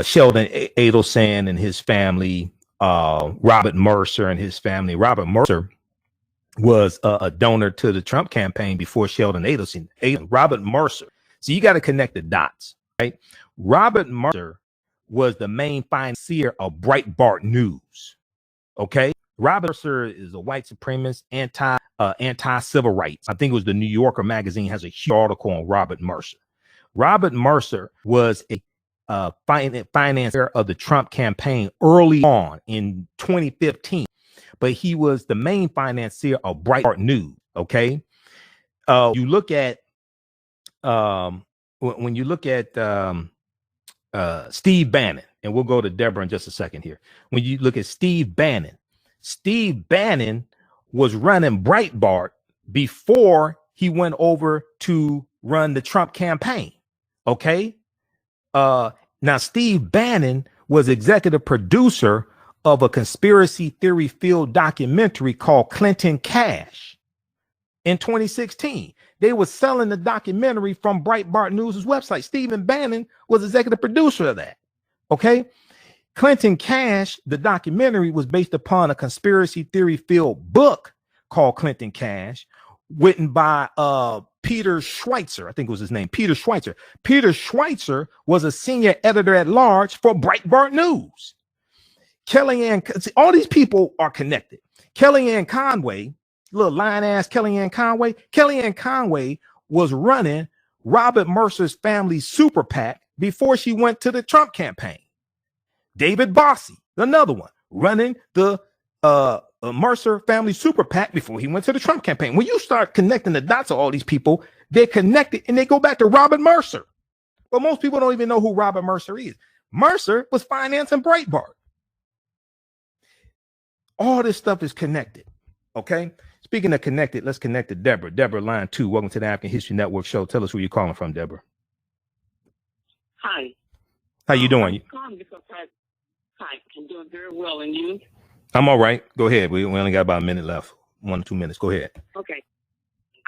Sheldon Adelson and his family, Robert Mercer and his family. Robert Mercer was a donor to the Trump campaign before Sheldon Adelson. Robert Mercer. So you got to connect the dots, right? Robert Mercer was the main financier of Breitbart News. Okay. Robert Mercer is a white supremacist, anti-civil rights. I think it was the New Yorker magazine has a huge article on Robert Mercer. Robert Mercer was a financier of the Trump campaign early on in 2015, but he was the main financier of Breitbart News. Okay, you look at when you look at Steve Bannon, and we'll go to Deborah in just a second here. When you look at Steve Bannon was running Breitbart before he went over to run the Trump campaign. Okay. Now, Steve Bannon was executive producer of a conspiracy theory filled documentary called Clinton Cash in 2016. They were selling the documentary from Breitbart News' website. Stephen Bannon was executive producer of that. Okay. Clinton Cash, the documentary, was based upon a conspiracy theory filled book called Clinton Cash, written by Peter Schweitzer. I think was his name, Peter Schweitzer. Peter Schweitzer was a senior editor at large for Breitbart News. Kellyanne, all these people are connected. Kellyanne Conway, little lying ass Kellyanne Conway was running Robert Mercer's family super PAC before she went to the Trump campaign. David Bossie, another one, running the Mercer family super PAC before he went to the Trump campaign. When you start connecting the dots of all these people, they're connected and they go back to Robert Mercer. But most people don't even know who Robert Mercer is. Mercer was financing Breitbart. All this stuff is connected. Okay. Speaking of connected, let's connect to Deborah. Deborah, line 2. Welcome to the African History Network show. Tell us where you're calling from, Deborah. Hi. How you doing? Hi, I'm doing very well, and you? I'm all right. Go ahead. We only got about a minute left. 1 or 2 minutes. Go ahead. Okay.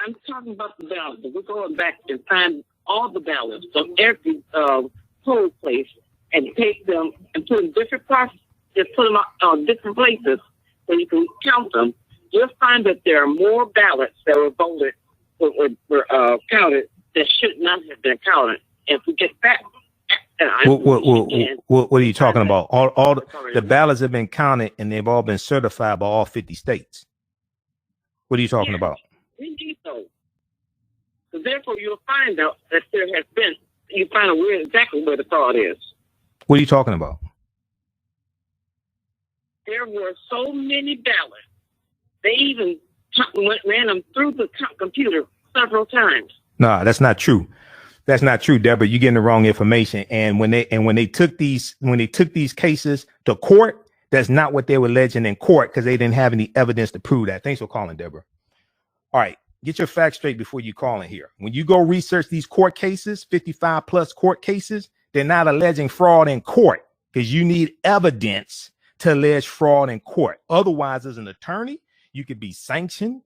I'm talking about the ballots. We're going back and find all the ballots from every poll place and take them and put them in different parts, just put them on different places so you can count them. You'll find that there are more ballots that were voted, were counted that should not have been counted. And if we get back, what are you talking about? All the ballots have been counted and they've all been certified by all 50 states. What are you talking about? Indeed, so. So therefore, you'll find out that there has been. You find out exactly where the fraud is. What are you talking about? There were so many ballots. They even ran them through the computer several times. No, that's not true. That's not true, Deborah. You're getting the wrong information. And when they took these cases to court, that's not what they were alleging in court because they didn't have any evidence to prove that. Thanks for calling, Deborah. All right, get your facts straight before you call in here. When you go research these court cases, 55 plus court cases, they're not alleging fraud in court because you need evidence to allege fraud in court. Otherwise, as an attorney, you could be sanctioned,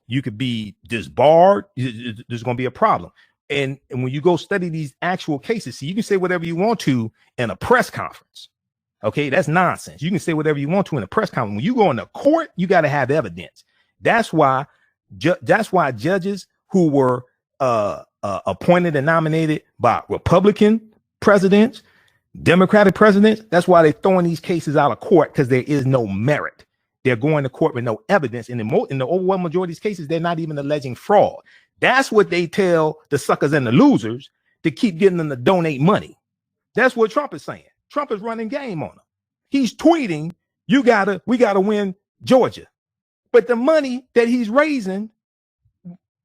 you could be disbarred. There's going to be a problem. And when you go study these actual cases, see, you can say whatever you want to in a press conference. Okay, that's nonsense. You can say whatever you want to in a press conference. When you go into court, you got to have evidence. That's why judges who were appointed and nominated by Republican presidents, Democratic presidents. That's why they're throwing these cases out of court, because there is no merit. They're going to court with no evidence. And in the overwhelming majority of these cases, they're not even alleging fraud. That's what they tell the suckers and the losers to keep getting them to donate money. That's what Trump is saying. Trump is running game on them. He's tweeting, we gotta win Georgia. But the money that he's raising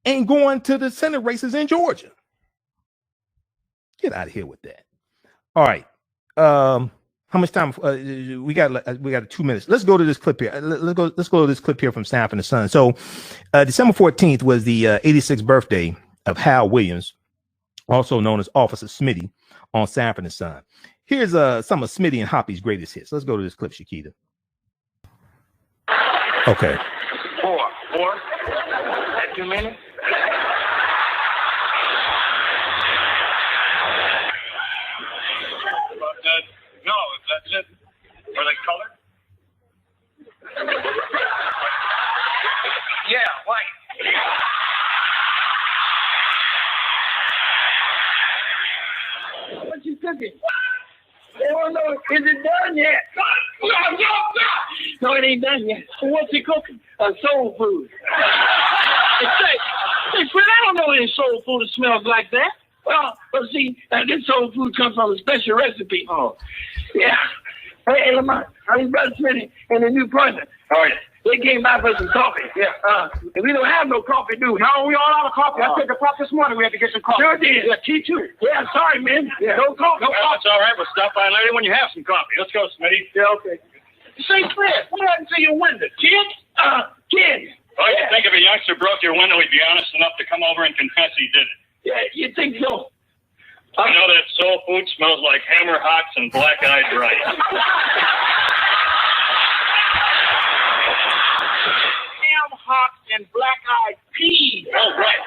ain't going to the Senate races in Georgia. Get out of here with that. All right. How much time? We got 2 minutes. Let's go to this clip here. Let's go to this clip here from Sanford Son. So, December 14th was the 86th birthday of Hal Williams, also known as Officer Smity, on Sanford Son. Here's some of Smity and Hoppy's greatest hits. Let's go to this clip, Shakita. Okay. Four. That 2 minutes? No, that's it. Are they colored? Yeah, white. What you cooking? They don't know. Is it done yet? No, it ain't done yet. What's he cooking? Soul food. Hey, Fred, I don't know any soul food that smells like that. Well, see, this soul food comes from a special recipe. Oh, yeah. Hey, Lamont, I'm Brother Smitty and the new partner. All right. They came by for some coffee. Yeah. And we don't have no coffee, do we? No, we all out of coffee. I took a puff this morning. We had to get some coffee. Sure did. Yeah, tea too. Yeah, sorry, man. Yeah. No coffee. No coffee. That's all right. We'll stop by later when you have some coffee. Let's go, Smitty. Yeah, okay. Say, Fred, what happened to your window? Kids? Kids. Well, you think if a youngster broke your window, he'd be honest enough to come over and confess he did it. Yeah, you think so? I know that soul food smells like hammer hocks and black-eyed rice. Ham hocks and black-eyed peas. Oh, right.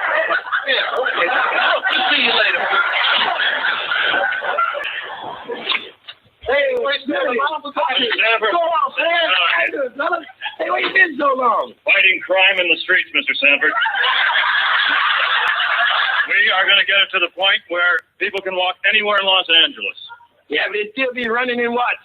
Yeah, okay. I'll see you later. Hey, what's going on? What's going on, man? Hey, where you been so long? Fighting crime in the streets, Mr. Sanford. We are going to get it to the point where people can walk anywhere in Los Angeles. Yeah, but they still be running in what?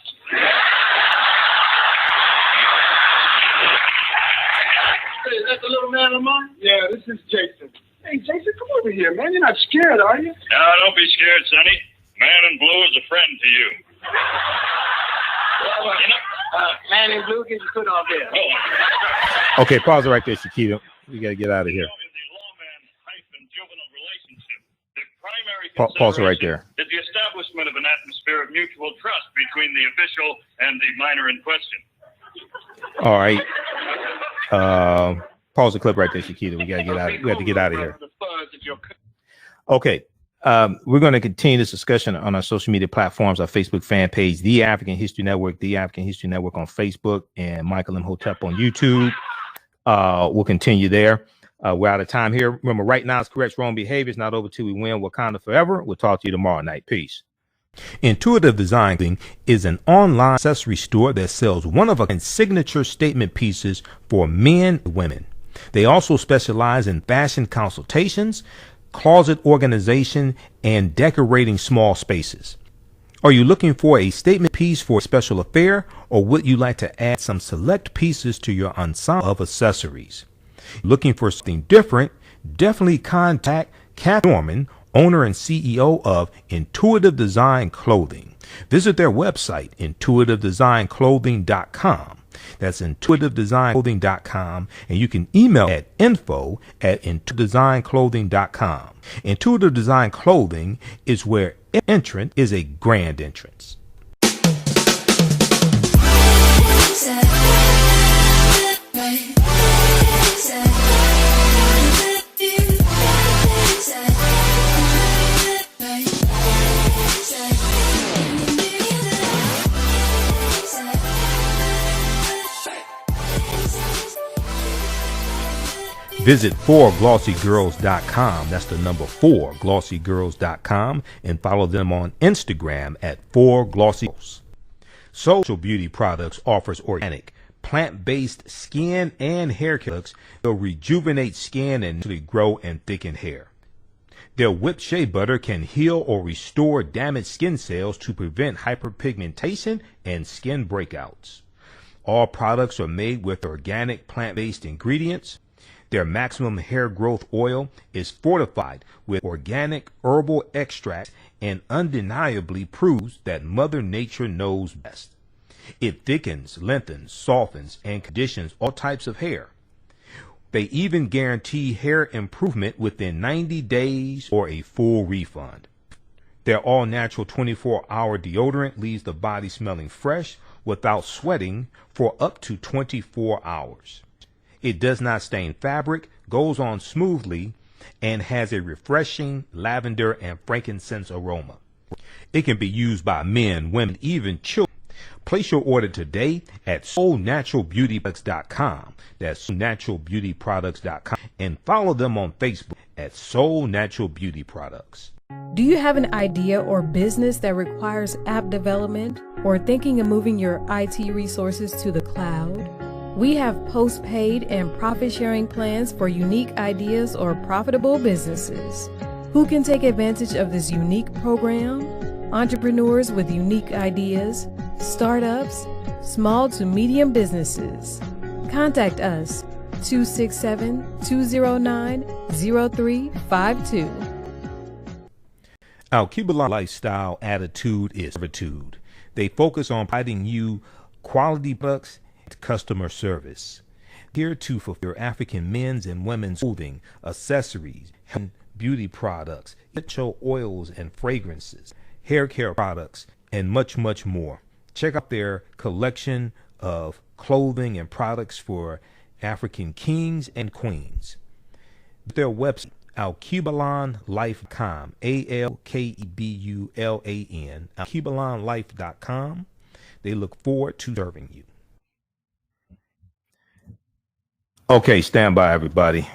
Hey, is that the little man of mine? Yeah, this is Jason. Hey, Jason, come over here, man. You're not scared, are you? No, don't be scared, Sonny. Man in blue is a friend to you. Man in blue, get your foot off there. Oh. Okay, pause it right there, Shakita. We got to get out of here. Pause it right there. Is the establishment of an atmosphere of mutual trust between the official and the minor in question. All right. Pause the clip right there, Shakita. We got to get out. We have to get out of here. Okay. We're going to continue this discussion on our social media platforms, our Facebook fan page, The African History Network, The African History Network on Facebook, and Michael Imhotep on YouTube. We'll continue there. We're out of time here. Remember, right now, it's correct wrong behavior. It's not over till we win. Wakanda forever. We'll talk to you tomorrow night. Peace. Intuitive Design is an online accessory store that sells one-of-a-kind signature statement pieces for men and women. They also specialize in fashion consultations, closet organization, and decorating small spaces. Are you looking for a statement piece for a special affair, or would you like to add some select pieces to your ensemble of accessories? Looking for something different? Definitely contact Kathy Norman, owner and CEO of Intuitive Design Clothing. Visit their website, intuitivedesignClothing.com. That's intuitivedesignClothing.com, and you can email at info@intuitivedesignClothing.com. Intuitive Design Clothing is where entrance is a grand entrance. Visit 4glossygirls.com. That's the number 4glossygirls.com, and follow them on Instagram at 4glossygirls. Social Beauty Products offers organic, plant-based skin and hair products that will rejuvenate skin and naturally grow and thicken hair. Their whipped shea butter can heal or restore damaged skin cells to prevent hyperpigmentation and skin breakouts. All products are made with organic plant-based ingredients. Their maximum hair growth oil is fortified with organic herbal extracts and undeniably proves that Mother Nature knows best. It thickens, lengthens, softens, and conditions all types of hair. They even guarantee hair improvement within 90 days or a full refund. Their all-natural 24-hour deodorant leaves the body smelling fresh without sweating for up to 24 hours. It does not stain fabric, goes on smoothly, and has a refreshing lavender and frankincense aroma. It can be used by men, women, even children. Place your order today at soulnaturalbeautyproducts.com. That's soulnaturalbeautyproducts.com. And follow them on Facebook at Soul Natural Beauty Products. Do you have an idea or business that requires app development or thinking of moving your IT resources to the cloud? We have post-paid and profit-sharing plans for unique ideas or profitable businesses. Who can take advantage of this unique program? Entrepreneurs with unique ideas, startups, small to medium businesses. Contact us 267-209-0352. Our Cuban lifestyle attitude is servitude. They focus on providing you quality products and customer service. Here to fulfill African men's and women's clothing, accessories, and beauty products, essential oils and fragrances, hair care products, and much, much more. Check out their collection of clothing and products for African kings and queens. Their website, alkebulanlife.com, ALKEBULAN, alkebulanlife.com. They look forward to serving you. Okay, stand by, everybody.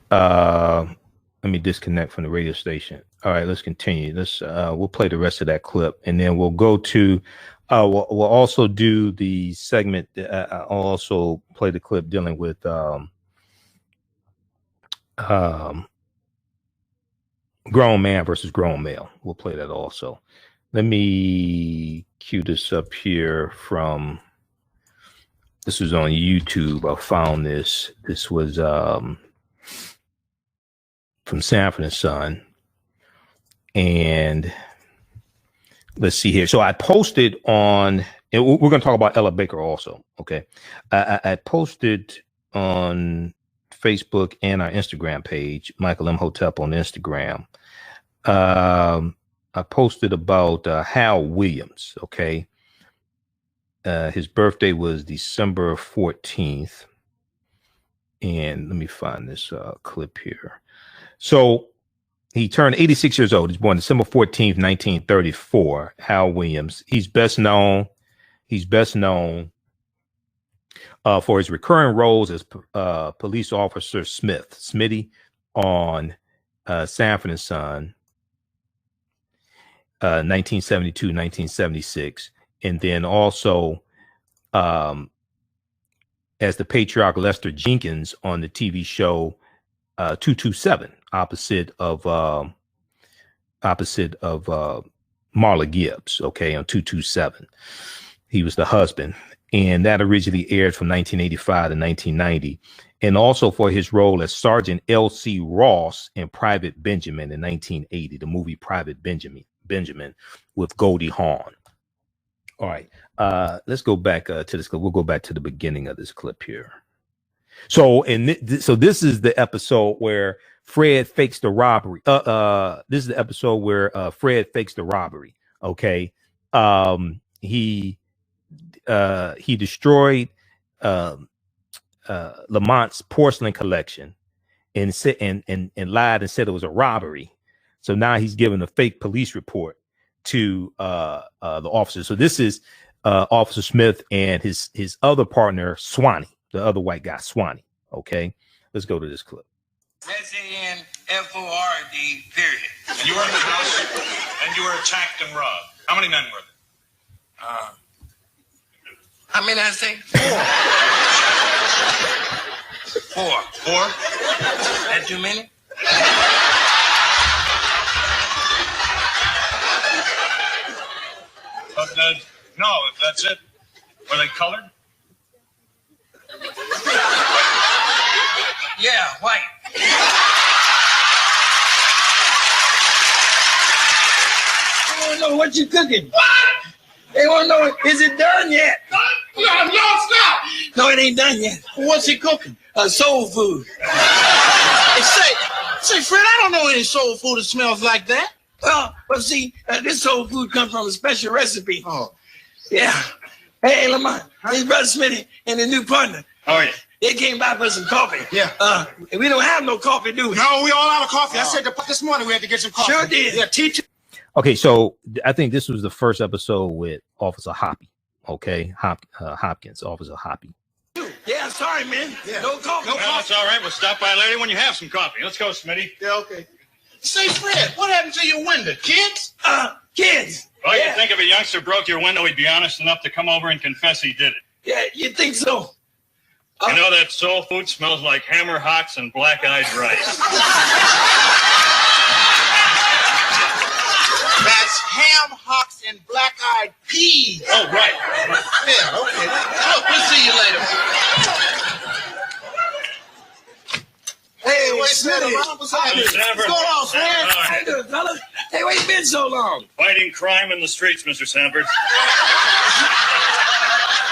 Let me disconnect from the radio station. All right, let's continue. We'll play the rest of that clip, and then we'll go to. We'll also do the segment. I'll also play the clip dealing with grown man versus grown male. We'll play that also. Let me cue this up here from. This was on YouTube. I found this. This was from Sanford Son. And let's see here. So I posted on, and we're going to talk about Ella Baker also. Okay. I posted on Facebook and our Instagram page, Michael M. Hotep on Instagram. I posted about Hal Williams. Okay. His birthday was December 14th. And let me find this clip here. So he turned 86 years old. He's born December 14th, 1934. Hal Williams. He's best known for his recurring roles as police officer Smity on Sanford Son, 1972, 1976. And then also as the patriarch Lester Jenkins on the TV show 227, opposite of Marla Gibbs, okay, on 227. He was the husband, and that originally aired from 1985 to 1990, and also for his role as Sergeant L.C. Ross in Private Benjamin in 1980, the movie Private Benjamin with Goldie Hawn. All right, let's go back to this clip. We'll go back to the beginning of this clip here. So, so this is the episode where Fred fakes the robbery. This is the episode where Fred fakes the robbery. Okay, he destroyed Lamont's porcelain collection and lied and said it was a robbery. So now he's giving a fake police report to the officer. So this is Officer Smith and his other partner Swanee, the other white guy Swanee. Okay, let's go to this clip. SANFORD, period. And you were in the house and you were attacked and robbed. How many men were there? How many did I say? Four. Four? That too many? No, that's it. Were they colored? Yeah, white. They want to know what you cooking. What? They want to know, is it done yet? No, stop. No, it ain't done yet. What's he cooking? Soul food. Hey, say, Fred, I don't know any soul food that smells like that. Well, see, this soul food comes from a special recipe. Oh. Yeah. Hey, Lamont, his brother Smity and his new partner. Oh, yeah. They came by for some coffee. Yeah. We don't have no coffee, do we? No, we all out of coffee. I said this morning we had to get some coffee. Sure did. Yeah, teacher. Okay, so I think this was the first episode with Officer Hoppy. Okay, Hopkins, Officer Hoppy. Yeah, sorry, man. Yeah. No coffee. No Well, coffee. it's all right. We'll stop by later when you have some coffee. Let's go, Smitty. Yeah, okay. Say, Fred, what happened to your window? Kids? Kids. Well, Yeah. you'd think if a youngster broke your window, he'd be honest enough to come over and confess he did it. Yeah, you think so? You know that soul food smells like hammer hocks and black-eyed rice. That's ham hocks and black-eyed peas. Oh, right. Yeah, okay. Look, we'll see you later. Hey, Wait, Smitty. what's happening? Sanford. What's going on, Fred? How you doing, fellas? Hey, where you been so long? Fighting crime in the streets, Mr. Sanford.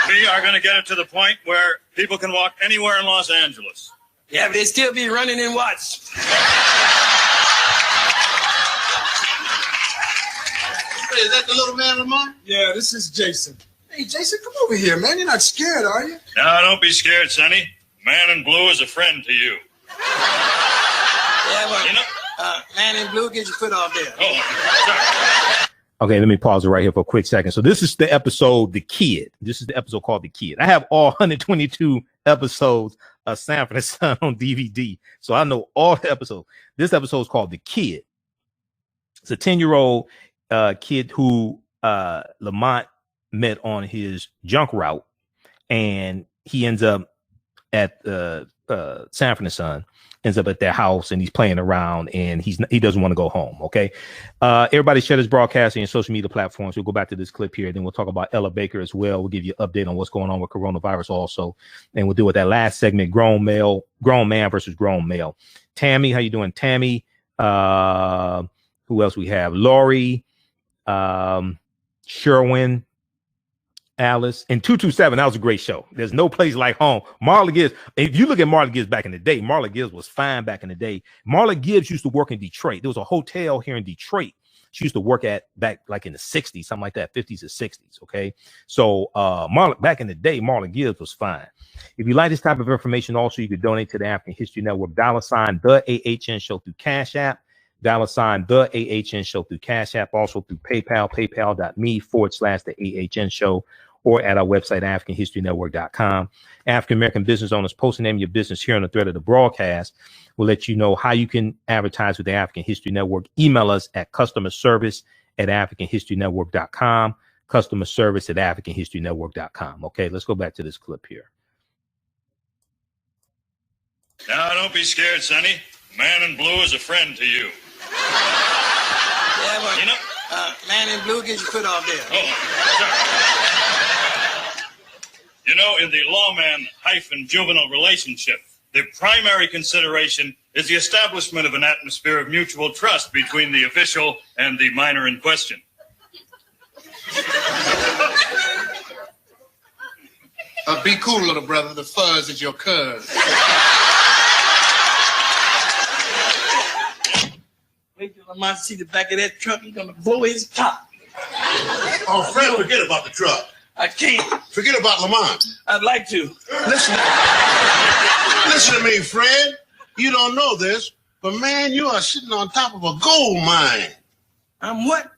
We are going to get it to the point where people can walk anywhere in Los Angeles. Yeah, but they still be running in Watts. Is that the little man, Lamont? Yeah, this is Jason. Hey, Jason, come over here, man. You're not scared, are you? No, don't be scared, Sonny. Man in blue is a friend to you. Yeah, well, You know? man in blue, get your foot off there. Oh, sorry. Okay, let me pause it right here for a quick second. So this is the episode, The Kid. This is the episode called The Kid. I have all 122 episodes of Sanford Son on DVD. So I know all the episodes. This episode is called The Kid. It's a 10-year-old kid who Lamont met on his junk route, and he ends up at Sanford Son, ends up at their house, and he's playing around, and he doesn't want to go home. Okay, everybody share this broadcasting and social media platforms. We'll go back to this clip here, then we'll talk about Ella Baker as well. We'll give you an update on what's going on with coronavirus also, and we'll do with that last segment, grown man versus grown male. Tammy, how you doing, Tammy? Who else we have? Lori, Sherwin, Alice, and 227. That was a great show. There's no place like home. Marla Gibbs. If you look at Marla Gibbs back in the day, Marla Gibbs was fine back in the day. Marla Gibbs used to work in Detroit. There was a hotel here in Detroit she used to work at back like in the 60s, something like that, 50s or 60s. Okay. So Marla, back in the day, Marla Gibbs was fine. If you like this type of information, also you could donate to the African History Network, $ the AHN Show through Cash App, $ the AHN Show through Cash App, also through PayPal, paypal.me/the AHN Show, or at our website, AfricanHistoryNetwork.com. African American business owners, post the name of your business here on the thread of the broadcast. We'll let you know how you can advertise with the African History Network. Email us at customerservice@AfricanHistoryNetwork.com, customerservice@AfricanHistoryNetwork.com. Okay, let's go back to this clip here. Now, don't be scared, Sonny. Man in blue is a friend to you. Yeah, well, You know? man in blue, get your foot off there. Oh, sorry. You know, in the lawman-juvenile relationship, the primary consideration is the establishment of an atmosphere of mutual trust between the official and the minor in question. Be cool, little brother. The fuzz is your cuz. Wait till Lamont see the back of that truck. He's gonna blow his top. Oh, Fred, forget about the truck. I can't. Forget about Lamont. I'd like to. Listen to me, Fred. You don't know this, but man, you are sitting on top of a gold mine. I'm what?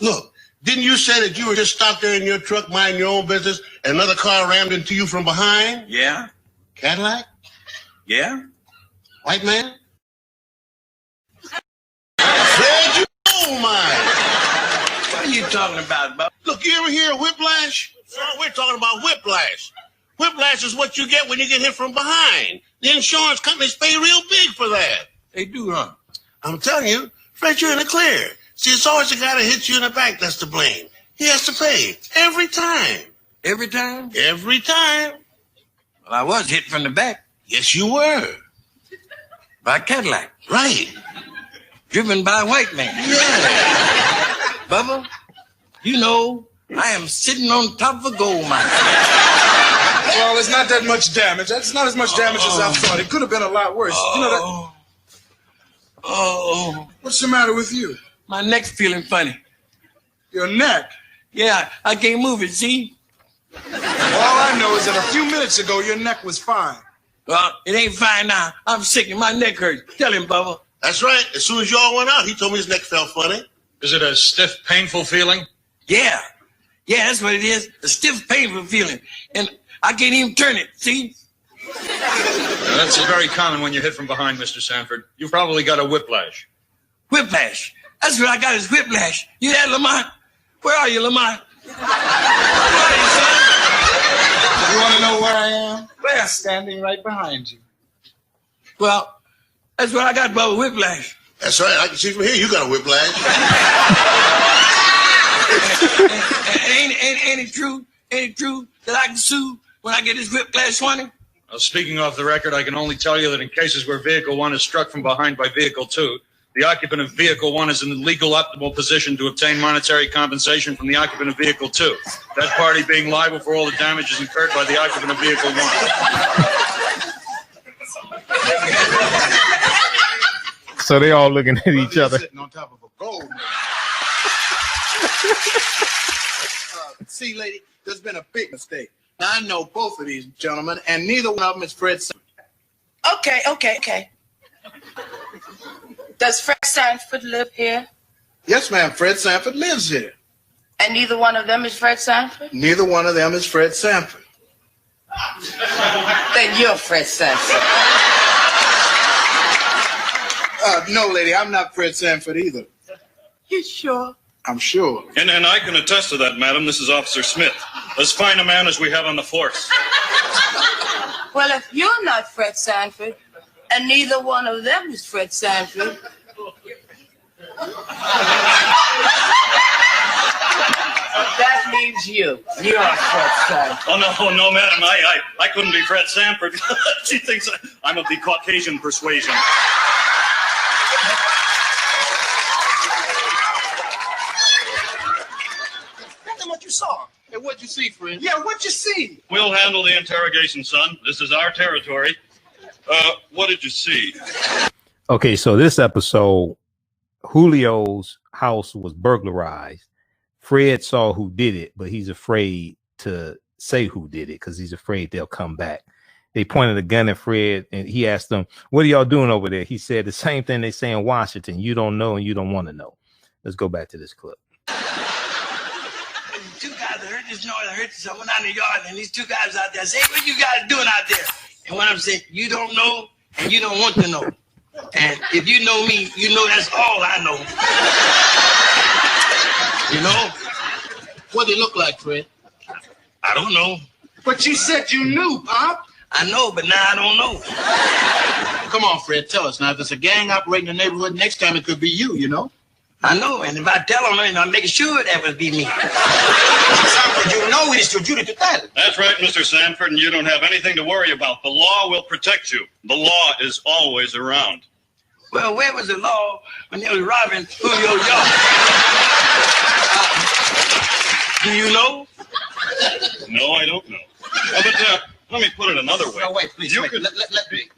Look, didn't you say that you were just stopped there in your truck minding your own business and another car rammed into you from behind? Yeah. Cadillac? Yeah. White man? Fred, you gold mine. What are you talking about, Bob? Look, you ever hear of whiplash? We're talking about whiplash. Whiplash is what you get when you get hit from behind. The insurance companies pay real big for that. They do, huh? I'm telling you, Fred, you're in the clear. See, it's always the guy that hits you in the back that's to blame. He has to pay every time. Every time? Every time. Well, I was hit from the back. Yes, you were. By a Cadillac. Right. Driven by a white man. Yeah. Bubba, you know, I am sitting on top of a gold mine. Well, it's not that much damage. It's not as much damage as I thought. It could have been a lot worse. You know that. Oh. What's the matter with you? My neck's feeling funny. Your neck? Yeah, I can't move it, see? All I know is that a few minutes ago, your neck was fine. Well, it ain't fine now. I'm sick and my neck hurts. Tell him, Bubba. That's right. As soon as y'all went out, he told me his neck felt funny. Is it a stiff, painful feeling? Yeah. Yeah, that's what it is. A stiff, painful feeling. And I can't even turn it, see? That's very common when you're hit from behind, Mr. Sanford. You've probably got a whiplash. Whiplash? That's what I got is whiplash. You there, Lamont? Where are you, Lamont? You want to know where I am? Where? Standing right behind you. Well, that's what I got, Bubba, whiplash. That's right. I can see from here you got a whiplash. Ain't it true? Ain't it true that I can sue when I get this whiplash 20? Well, speaking off the record, I can only tell you that in cases where Vehicle 1 is struck from behind by Vehicle 2, the occupant of Vehicle 1 is in the legal optimal position to obtain monetary compensation from the occupant of Vehicle 2, that party being liable for all the damages incurred by the occupant of Vehicle 1. So they all looking at each other. Sitting on top of a gold mine. See, lady, there's been a big mistake. Now, I know both of these gentlemen, and neither one of them is Fred Sanford. Okay. Does Fred Sanford live here? Yes, ma'am, Fred Sanford lives here. And neither one of them is Fred Sanford? Neither one of them is Fred Sanford. Then you're Fred Sanford. No, lady, I'm not Fred Sanford either. You sure? I'm sure. And I can attest to that, madam. This is Officer Smith. As fine a man as we have on the force. Well, if you're not Fred Sanford, and neither one of them is Fred Sanford, that leaves you. You're Fred Sanford. Oh, no, madam. I couldn't be Fred Sanford. She thinks I'm of the Caucasian persuasion. What you saw? Hey, what'd you see, friend? Yeah, what'd you see? We'll handle the interrogation, son. This is our territory. What did you see? Okay, so this episode, Julio's house was burglarized. Fred saw who did it, but he's afraid to say who did it because he's afraid they'll come back. They pointed a gun at Fred, and he asked them, "What are y'all doing over there?" He said the same thing they say in Washington. You don't know and you don't want to know. Let's go back to this clip. Two guys heard this noise. I heard someone out in the yard, and these two guys out there say, "What you guys doing out there?" And when I'm saying, you don't know and you don't want to know. And if you know me, you know that's all I know. You know? What they look like, Fred? I don't know. But you said you knew, Pop. I know, but now I don't know. Come on, Fred, tell us. Now, if there's a gang operating in the neighborhood, next time it could be you, you know? I know, and if I tell them, I'm making sure that would be me. Sanford, you know it's your duty to tell. That's right, Mr. Sanford, and you don't have anything to worry about. The law will protect you. The law is always around. Well, where was the law when they was robbing Julio's yard? Do you know? No, I don't know. But let me put it another way. No, wait, please. Let me.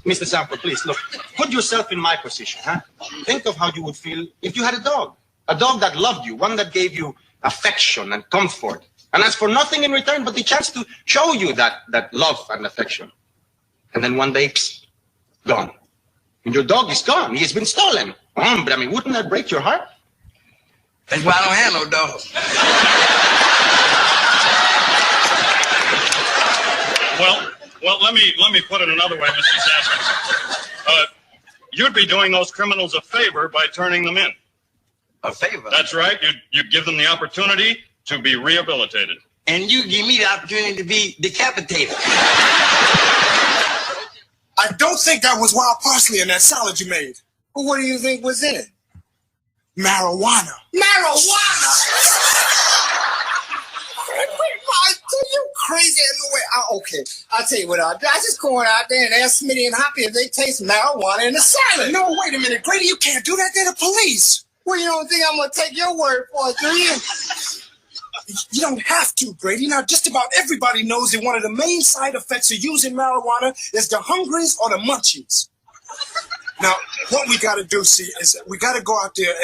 Mr. Sanford, please, look. Put yourself in my position, huh? Think of how you would feel if you had a dog. A dog that loved you, one that gave you affection and comfort, and asked for nothing in return but the chance to show you that love and affection. And then one day, psst, gone. And your dog is gone. He has been stolen. But I mean, wouldn't that break your heart? That's why I don't have no dog. Well, let me put it another way, Mr. Sanford. You'd be doing those criminals a favor by turning them in. A favor? That's right. You'd give them the opportunity to be rehabilitated. And you give me the opportunity to be decapitated. I don't think that was wild parsley in that salad you made. Well, what do you think was in it? Marijuana. Marijuana? crazy? No way. Okay, I'll tell you what I'll do. I just go out there and ask Smity and Hoppy if they taste marijuana in the salad. No, wait a minute, Grady, you can't do that. They're the police. Well, you don't think I'm going to take your word for it, do you? You don't have to, Grady. Now, just about everybody knows that one of the main side effects of using marijuana is the hungries or the munchies. Now, what we got to do, see, is we got to go out there,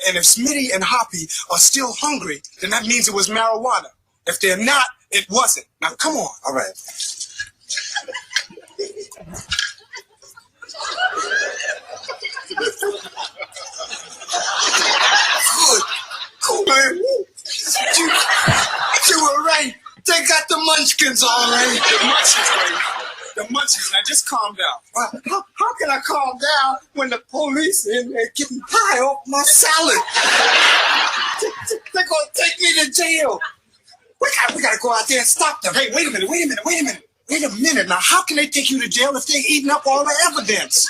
and if Smity and Hoppy are still hungry, then that means it was marijuana. If they're not, it wasn't. Now, come on. All right. Good. Cool, man. You were right. They got the munchkins all right. The munchies, Grady. The munchies. Now, just calm down. How can I calm down when the police in there getting high off my salad? They're going to take me to jail. We got to go out there and stop them. Hey, wait a minute. Now, how can they take you to jail if they're eating up all the evidence?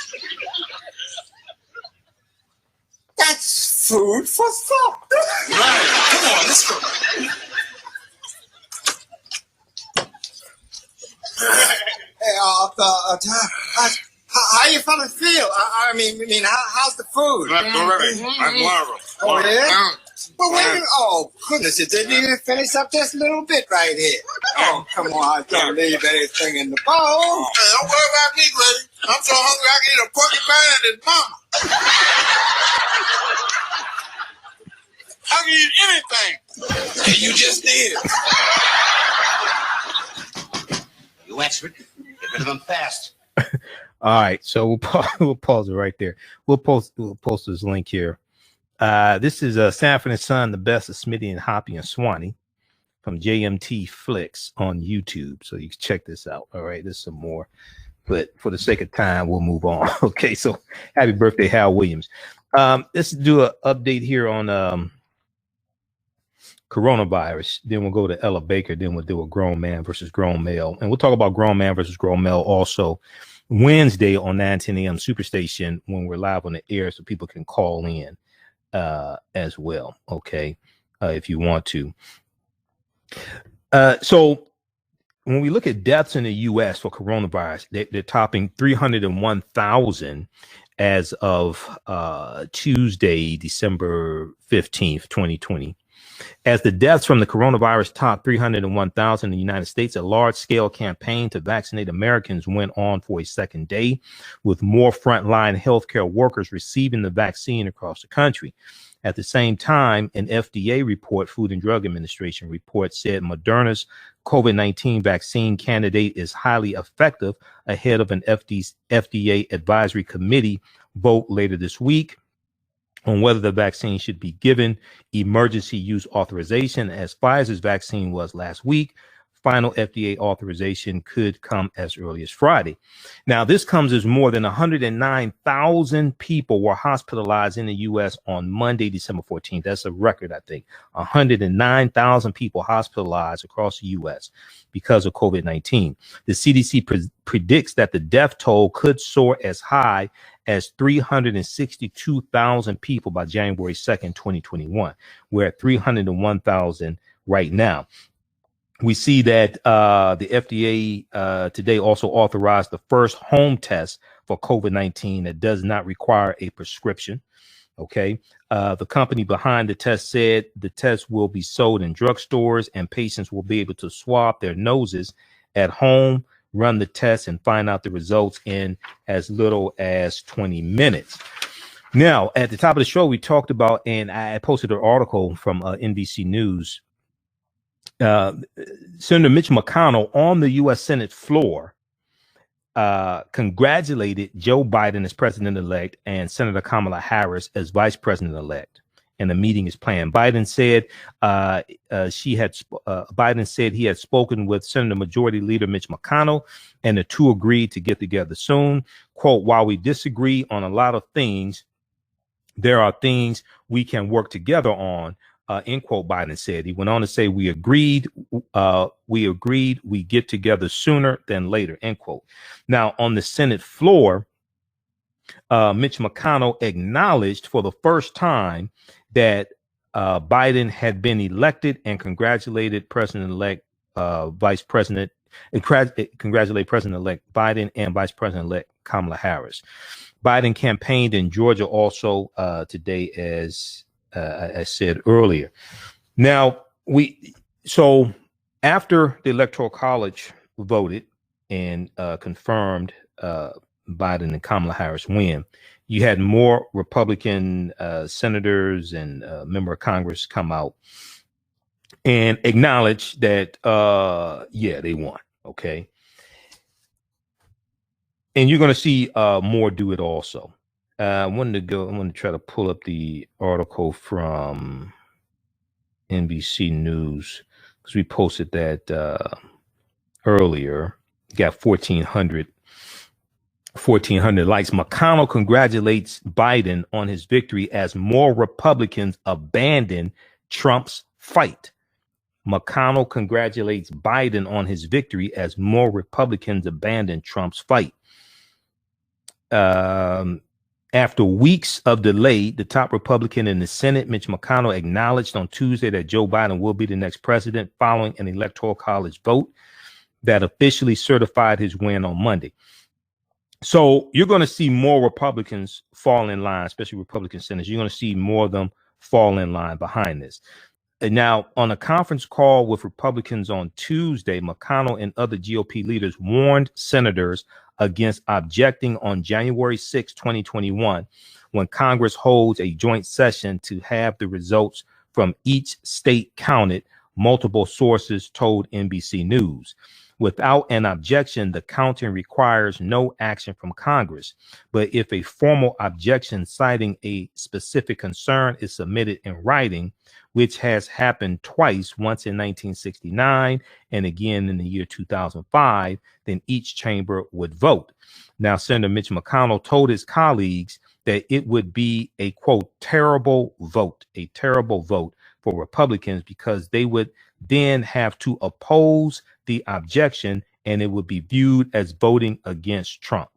That's food for thought. Right. Come on, let's go. Hey, how you fellas feel? I mean, how's the food? Oh, yeah? But wait a minute. Oh, goodness, it didn't even finish up this little bit right here. Oh, come on, don't leave anything in the bowl. Hey, don't worry about me, Grady. I'm so hungry I can eat a porcupine and his mama. I can eat anything. You just did. You Wexford, get rid of them fast. All right, so we'll pause it right there. We'll post this link here. This is Sanford Son, the best of Smity and Hoppy and Swanee from JMT Flicks on YouTube. So you can check this out. All right, there's some more, but for the sake of time, we'll move on. Okay, so happy birthday, Hal Williams. Let's do an update here on coronavirus. Then we'll go to Ella Baker. Then we'll do a grown man versus grown male, and we'll talk about grown man versus grown male also Wednesday on 9:10 a.m. Superstation when we're live on the air, so people can call in as well. Okay, if you want to. So when we look at deaths in the U.S. for coronavirus, they're topping 301,000 as of Tuesday, December 15th, 2020. As the deaths from the coronavirus topped 301,000 in the United States, a large-scale campaign to vaccinate Americans went on for a second day, with more frontline healthcare workers receiving the vaccine across the country. At the same time, an FDA report, Food and Drug Administration report, said Moderna's COVID-19 vaccine candidate is highly effective ahead of an FDA advisory committee vote later this week on whether the vaccine should be given emergency use authorization, as Pfizer's vaccine was last week. Final FDA authorization could come as early as Friday. Now, this comes as more than 109,000 people were hospitalized in the U.S. on Monday, December 14th. That's a record, I think. 109,000 people hospitalized across the U.S. because of COVID-19. The CDC predicts that the death toll could soar as high as 362,000 people by January 2nd, 2021. We're at 301,000 right now. We see that the FDA today also authorized the first home test for COVID-19 that does not require a prescription. Okay. The company behind the test said the test will be sold in drugstores and patients will be able to swab their noses at home, run the test, and find out the results in as little as 20 minutes. Now, at the top of the show, we talked about, and I posted an article from NBC News. Senator Mitch McConnell on the U.S. Senate floor congratulated Joe Biden as president-elect and Senator Kamala Harris as vice president-elect. And the meeting is planned. Biden said Biden said he had spoken with Senator Majority Leader Mitch McConnell, and the two agreed to get together soon. Quote, while we disagree on a lot of things, there are things we can work together on. End quote, Biden said. He went on to say, we agreed, we get together sooner than later, end quote. Now, on the Senate floor, Mitch McConnell acknowledged for the first time that Biden had been elected and congratulated President-elect Vice President, congratulate President-elect Biden and Vice President-elect Kamala Harris. Biden campaigned in Georgia also today, as I said earlier. Now, so after the Electoral College voted and confirmed Biden and Kamala Harris win, you had more Republican senators and member of Congress come out and acknowledge that, yeah, they won. Okay. And you're going to see more do it also. I wanted to try to pull up the article from NBC News because we posted that earlier. Got 1,400 likes. McConnell congratulates Biden on his victory as more Republicans abandon Trump's fight. McConnell congratulates Biden on his victory as more Republicans abandon Trump's fight. After weeks of delay, the top Republican in the Senate, Mitch McConnell, acknowledged on Tuesday that Joe Biden will be the next president following an Electoral College vote that officially certified his win on Monday. So you're going to see more Republicans fall in line, especially Republican senators. You're going to see more of them fall in line behind this. And now, on a conference call with Republicans on Tuesday, McConnell and other GOP leaders warned senators against objecting on January 6, 2021, when Congress holds a joint session to have the results from each state counted, multiple sources told NBC News. Without an objection, the counting requires no action from Congress. But if a formal objection citing a specific concern is submitted in writing, which has happened twice, once in 1969 and again in the year 2005, then each chamber would vote. Now, Senator Mitch McConnell told his colleagues that it would be a, quote, terrible vote for Republicans because they would then have to oppose the objection and it would be viewed as voting against Trump.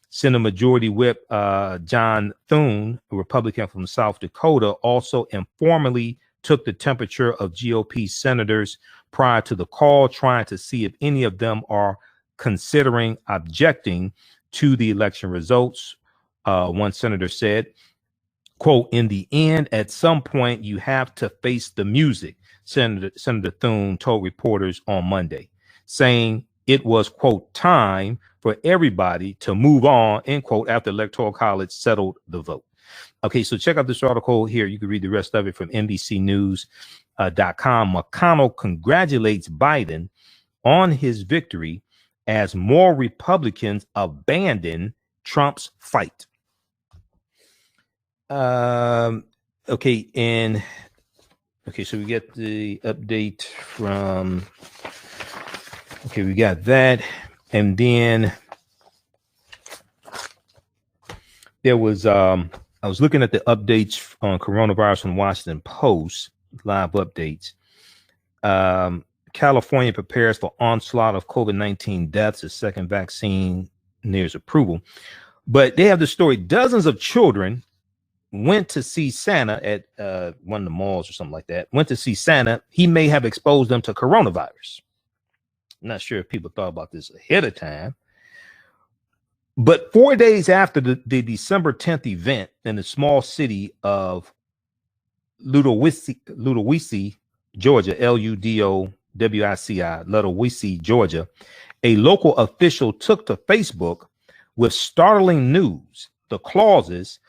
Senate Majority Whip John Thune, a Republican from South Dakota, also informally took the temperature of GOP senators prior to the call, trying to see if any of them are considering objecting to the election results. One senator said, quote, in the end, at some point, you have to face the music, Senator Thune told reporters on Monday, saying it was, quote, time for everybody to move on, end quote, after Electoral College settled the vote. Okay, so check out this article here. You can read the rest of it from NBCnews.com. McConnell congratulates Biden on his victory as more Republicans abandon Trump's fight. Okay, so we get the update from, okay, we got that. And then there was, I was looking at the updates on coronavirus on Washington Post, live updates. California prepares for onslaught of COVID-19 deaths as second vaccine nears approval. But they have the story, dozens of children went to see Santa at one of the malls or something like that, went to see Santa. He may have exposed them to coronavirus. I'm not sure if people thought about this ahead of time. But 4 days after the December 10th event in the small city of Ludowici, Georgia, L-U-D-O-W-I-C-I, Ludowici, Georgia, a local official took to Facebook with startling news. The Clauses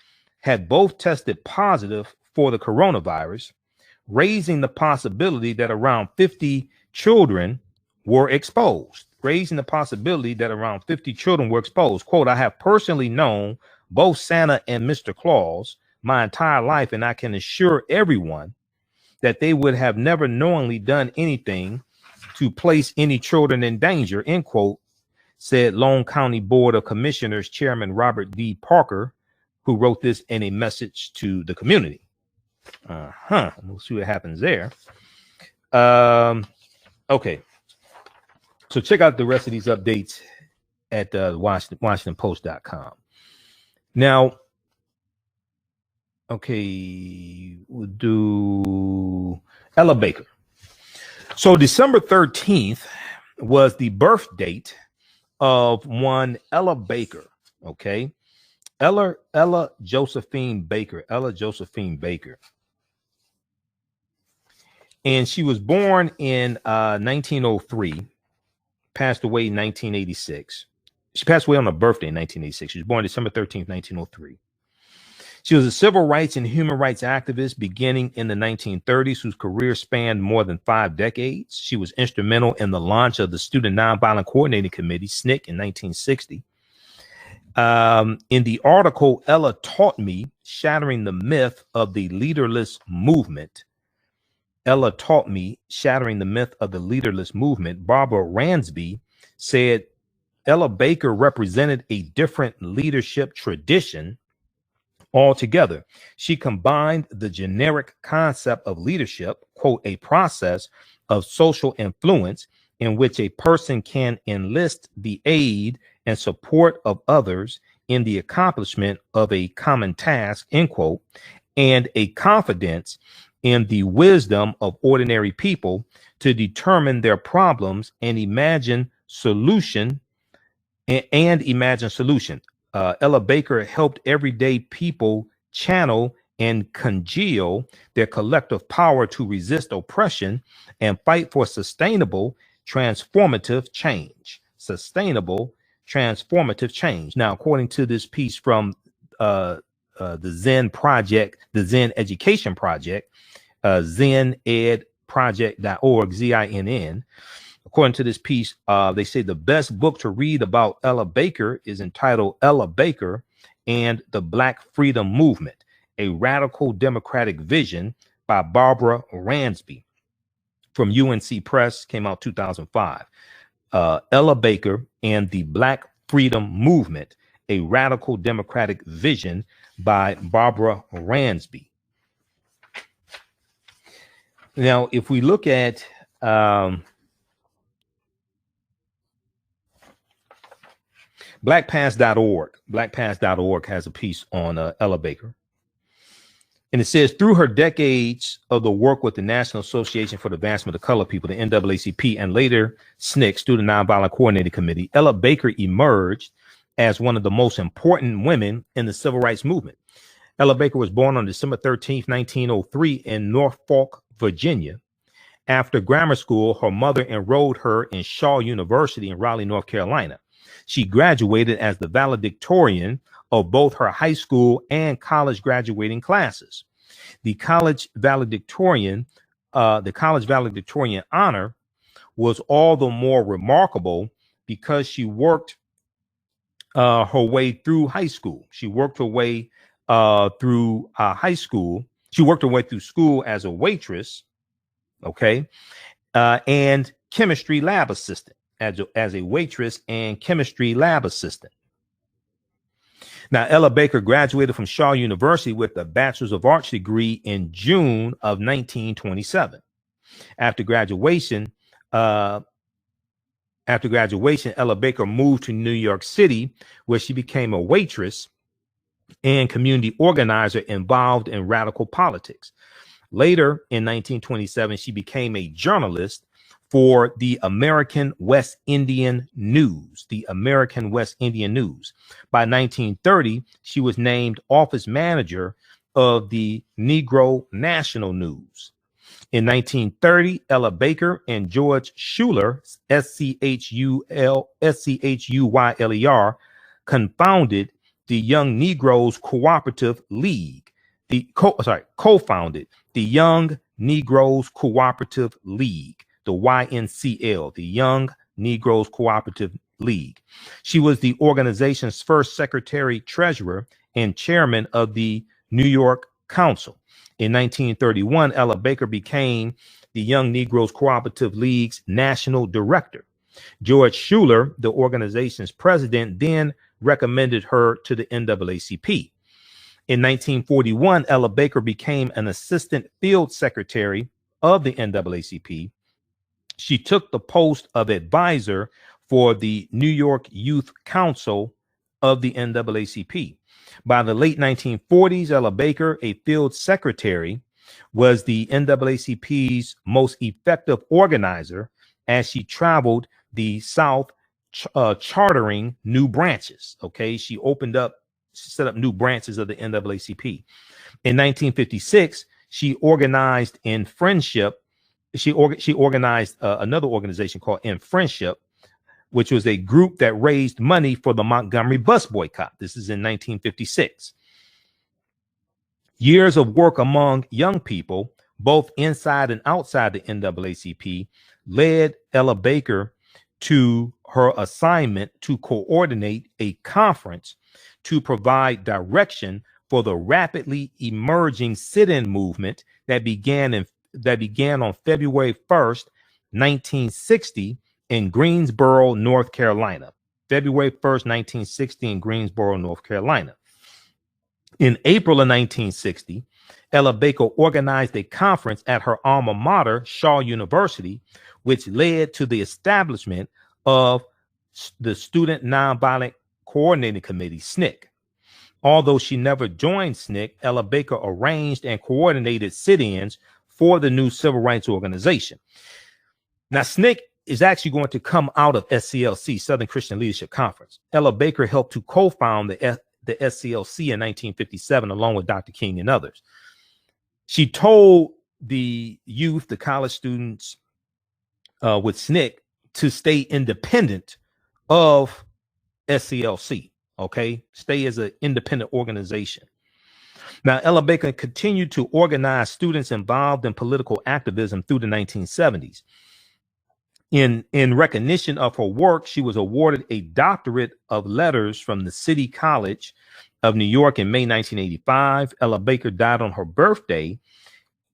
had both tested positive for the coronavirus, raising the possibility that around 50 children were exposed. Quote, I have personally known both Santa and Mr. Claus my entire life, and I can assure everyone that they would have never knowingly done anything to place any children in danger, end quote, said Lone County Board of Commissioners Chairman Robert D. Parker, who wrote this in a message to the community. We'll see what happens there. Okay. So check out the rest of these updates at WashingtonPost.com. Now, okay, we'll do Ella Baker. So December 13th was the birth date of one Ella Baker. Okay. Ella Josephine Baker. And she was born in 1903, passed away in 1986. She passed away on her birthday in 1986. She was born December 13th, 1903. She was a civil rights and human rights activist beginning in the 1930s, whose career spanned more than 5 decades. She was instrumental in the launch of the Student Nonviolent Coordinating Committee, SNCC, in 1960. In the article, Ella Taught Me, Shattering the Myth of the Leaderless Movement, Ella Taught Me, Shattering the Myth of the Leaderless Movement, Barbara Ransby said Ella Baker represented a different leadership tradition altogether. She combined the generic concept of leadership, quote, a process of social influence in which a person can enlist the aid and support of others in the accomplishment of a common task, end quote, and a confidence in the wisdom of ordinary people to determine their problems and imagine solution. Ella Baker helped everyday people channel and congeal their collective power to resist oppression and fight for sustainable, transformative change. Now, according to this piece from the Zen Project, the Zen Education Project, zenedproject.org, ZINN. According to this piece, they say the best book to read about Ella Baker is entitled Ella Baker and the Black Freedom Movement, A Radical Democratic Vision by Barbara Ransby from UNC Press, came out 2005. Ella Baker and the Black Freedom Movement, A Radical Democratic Vision by Barbara Ransby. Now, if we look at blackpast.org has a piece on Ella Baker. And it says, through her decades of the work with the National Association for the Advancement of Colored People, the NAACP, and later SNCC, Student Nonviolent Coordinating Committee, Ella Baker emerged as one of the most important women in the civil rights movement. Ella Baker was born on December 13th, 1903 in Norfolk, Virginia. After grammar school, her mother enrolled her in Shaw University in Raleigh, North Carolina. She graduated as the valedictorian of both her high school and college graduating classes. The college valedictorian honor was all the more remarkable because she worked her way through high school. She worked her way through high school. She worked her way through school as a waitress, okay, and chemistry lab assistant, as a waitress and chemistry lab assistant. Now, Ella Baker graduated from Shaw University with a Bachelor's of Arts degree in June of 1927. After graduation, Ella Baker moved to New York City, where she became a waitress and community organizer involved in radical politics. Later, in 1927, she became a journalist for the American West Indian News, By 1930, she was named office manager of the Negro National News. In 1930, Ella Baker and George Schuler, Schuyler, confounded the Young Negroes Cooperative League, co-founded the Young Negroes Cooperative League, the YNCL, the Young Negroes Cooperative League. She was the organization's first secretary treasurer and chairman of the New York Council. In 1931, Ella Baker became the Young Negroes Cooperative League's national director. George Schuler, the organization's president, then recommended her to the NAACP. In 1941, Ella Baker became an assistant field secretary of the NAACP. She took the post of advisor for the New York Youth Council of the NAACP. By the late 1940s, Ella Baker, a field secretary, was the NAACP's most effective organizer as she traveled the South, chartering new branches. Okay, she set up new branches of the NAACP. In 1956, she organized in Friendship. She organized another organization called In Friendship, which was a group that raised money for the Montgomery bus boycott. This is in 1956. Years of work among young people, both inside and outside the NAACP, led Ella Baker to her assignment to coordinate a conference to provide direction for the rapidly emerging sit-in movement that began on February 1st, 1960 in Greensboro, North Carolina. February 1st, 1960 in Greensboro, North Carolina. In April of 1960, Ella Baker organized a conference at her alma mater, Shaw University, which led to the establishment of the Student Nonviolent Coordinating Committee, SNCC. Although she never joined SNCC, Ella Baker arranged and coordinated sit-ins for the new civil rights organization. Now, SNCC is actually going to come out of SCLC, Southern Christian Leadership Conference. Ella Baker helped to co-found the SCLC in 1957, along with Dr. King and others. She told the youth, the college students with SNCC, to stay independent of SCLC. Okay, stay as an independent organization. Now, Ella Baker continued to organize students involved in political activism through the 1970s. In recognition of her work, she was awarded a doctorate of letters from the City College of New York in May 1985. Ella Baker died on her birthday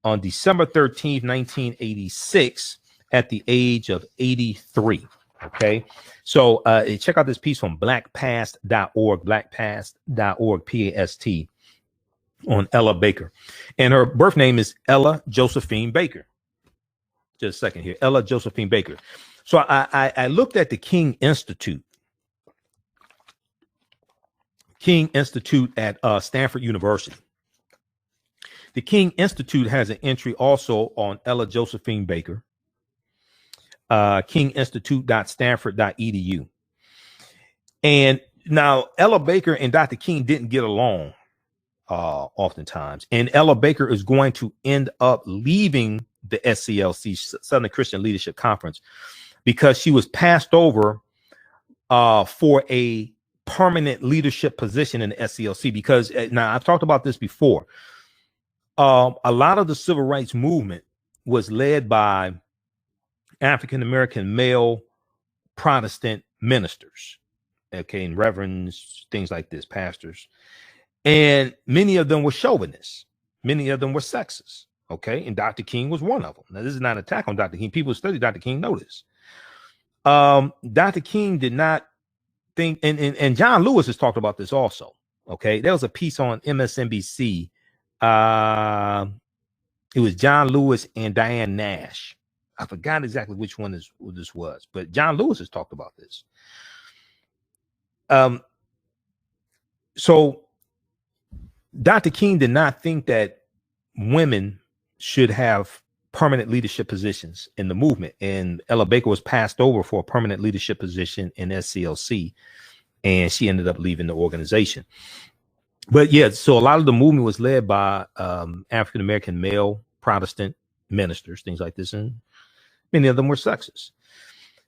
on December 13th, 1986, at the age of 83. Okay, so check out this piece from blackpast.org, blackpast.org, PAST, on Ella Baker. And her birth name is Ella Josephine Baker. Just a second here. Ella Josephine Baker. So I looked at the King Institute. King Institute at Stanford University. The King Institute has an entry also on Ella Josephine Baker. kinginstitute.stanford.edu. And now Ella Baker and Dr. King didn't get along oftentimes. And Ella Baker is going to end up leaving the SCLC, Southern Christian Leadership Conference, because she was passed over for a permanent leadership position in the SCLC. Because now I've talked about this before. A lot of the civil rights movement was led by African-American male Protestant ministers, okay, and reverends, things like this, pastors. And many of them were chauvinists. Many of them were sexist, okay? And Dr. King was one of them. Now, this is not an attack on Dr. King. People who study Dr. King know this. Dr. King did not think, and John Lewis has talked about this also, okay? There was a piece on MSNBC. It was John Lewis and Diane Nash. I forgot exactly which one this was, but John Lewis has talked about this. So Dr. King did not think that women should have permanent leadership positions in the movement. And Ella Baker was passed over for a permanent leadership position in SCLC, and she ended up leaving the organization. But yeah, so a lot of the movement was led by African-American male Protestant ministers, things like this, and many of them were sexist.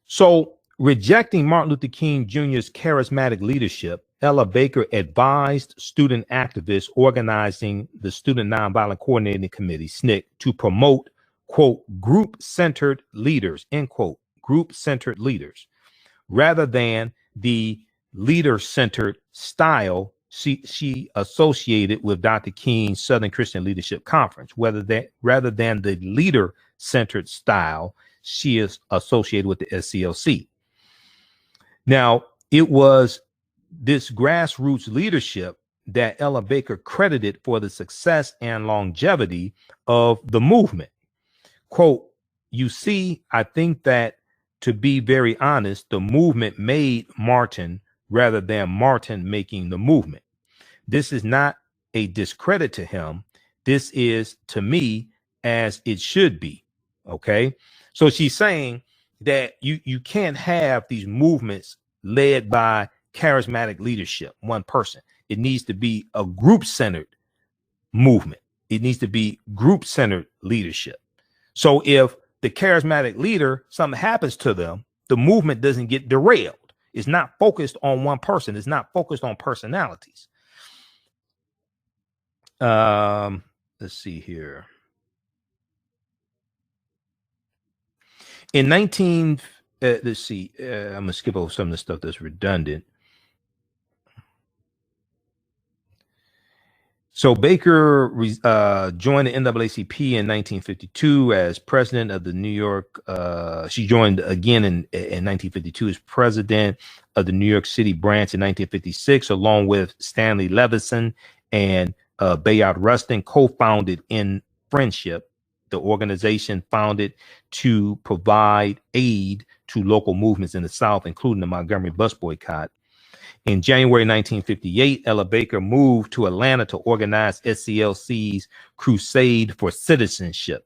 So rejecting Martin Luther King Jr.'s charismatic leadership, Ella Baker advised student activists organizing the Student Nonviolent Coordinating Committee, SNCC, to promote, quote, group-centered leaders, end quote, group-centered leaders, rather than the leader-centered style she associated with Dr. King's Southern Christian Leadership Conference, rather than the leader-centered style she is associated with the SCLC. Now, it was this grassroots leadership that Ella Baker credited for the success and longevity of the movement. Quote, you see, I think that, to be very honest, the movement made Martin rather than Martin making the movement. This is not a discredit to him. This is, to me, as it should be. Okay. So she's saying that you can't have these movements led by charismatic leadership, one person. It needs to be a group-centered movement. It needs to be group-centered leadership. So if the charismatic leader, something happens to them, the movement doesn't get derailed. It's not focused on one person. It's not focused on personalities. Let's see here. In let's see. I'm gonna skip over some of the stuff that's redundant. So Baker joined the NAACP in 1952 as president of the New York. She joined again in 1952 as president of the New York City branch in 1956, along with Stanley Levison and Bayard Rustin, co-founded in friendship the organization founded to provide aid to local movements in the South, including the Montgomery bus boycott. In January 1958, Ella Baker moved to Atlanta to organize SCLC's Crusade for Citizenship,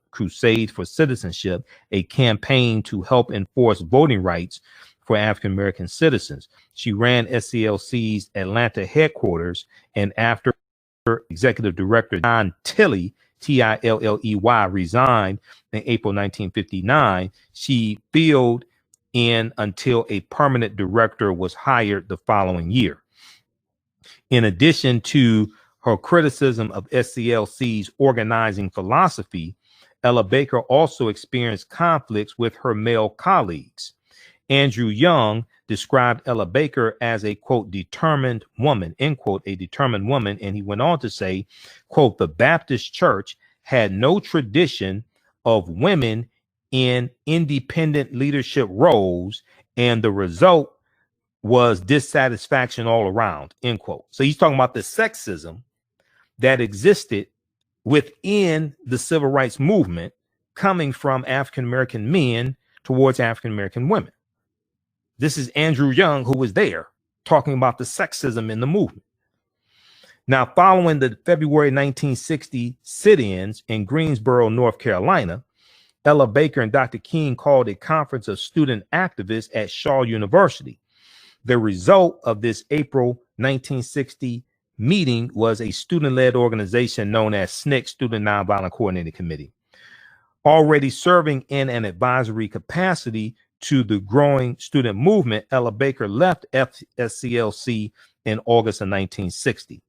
a campaign to help enforce voting rights for African-American citizens. She ran SCLC's Atlanta headquarters, and after executive director John Tilley, Tilley, resigned in April 1959, she filled in until a permanent director was hired the following year. In addition to her criticism of SCLC's organizing philosophy, Ella Baker also experienced conflicts with her male colleagues. Andrew Young described Ella Baker as a, quote, determined woman, end quote, a determined woman. And he went on to say, quote, the Baptist Church had no tradition of women in independent leadership roles, and the result was dissatisfaction all around, end quote. So he's talking about the sexism that existed within the civil rights movement coming from African-American men towards African-American women. This is Andrew Young, who was there talking about the sexism in the movement. Now, following the February 1960 sit-ins in Greensboro, North Carolina, Ella Baker and Dr. King called a conference of student activists at Shaw University. The result of this April 1960 meeting was a student-led organization known as SNCC, Student Nonviolent Coordinating Committee. Already serving in an advisory capacity to the growing student movement, Ella Baker left SCLC in August of 1960.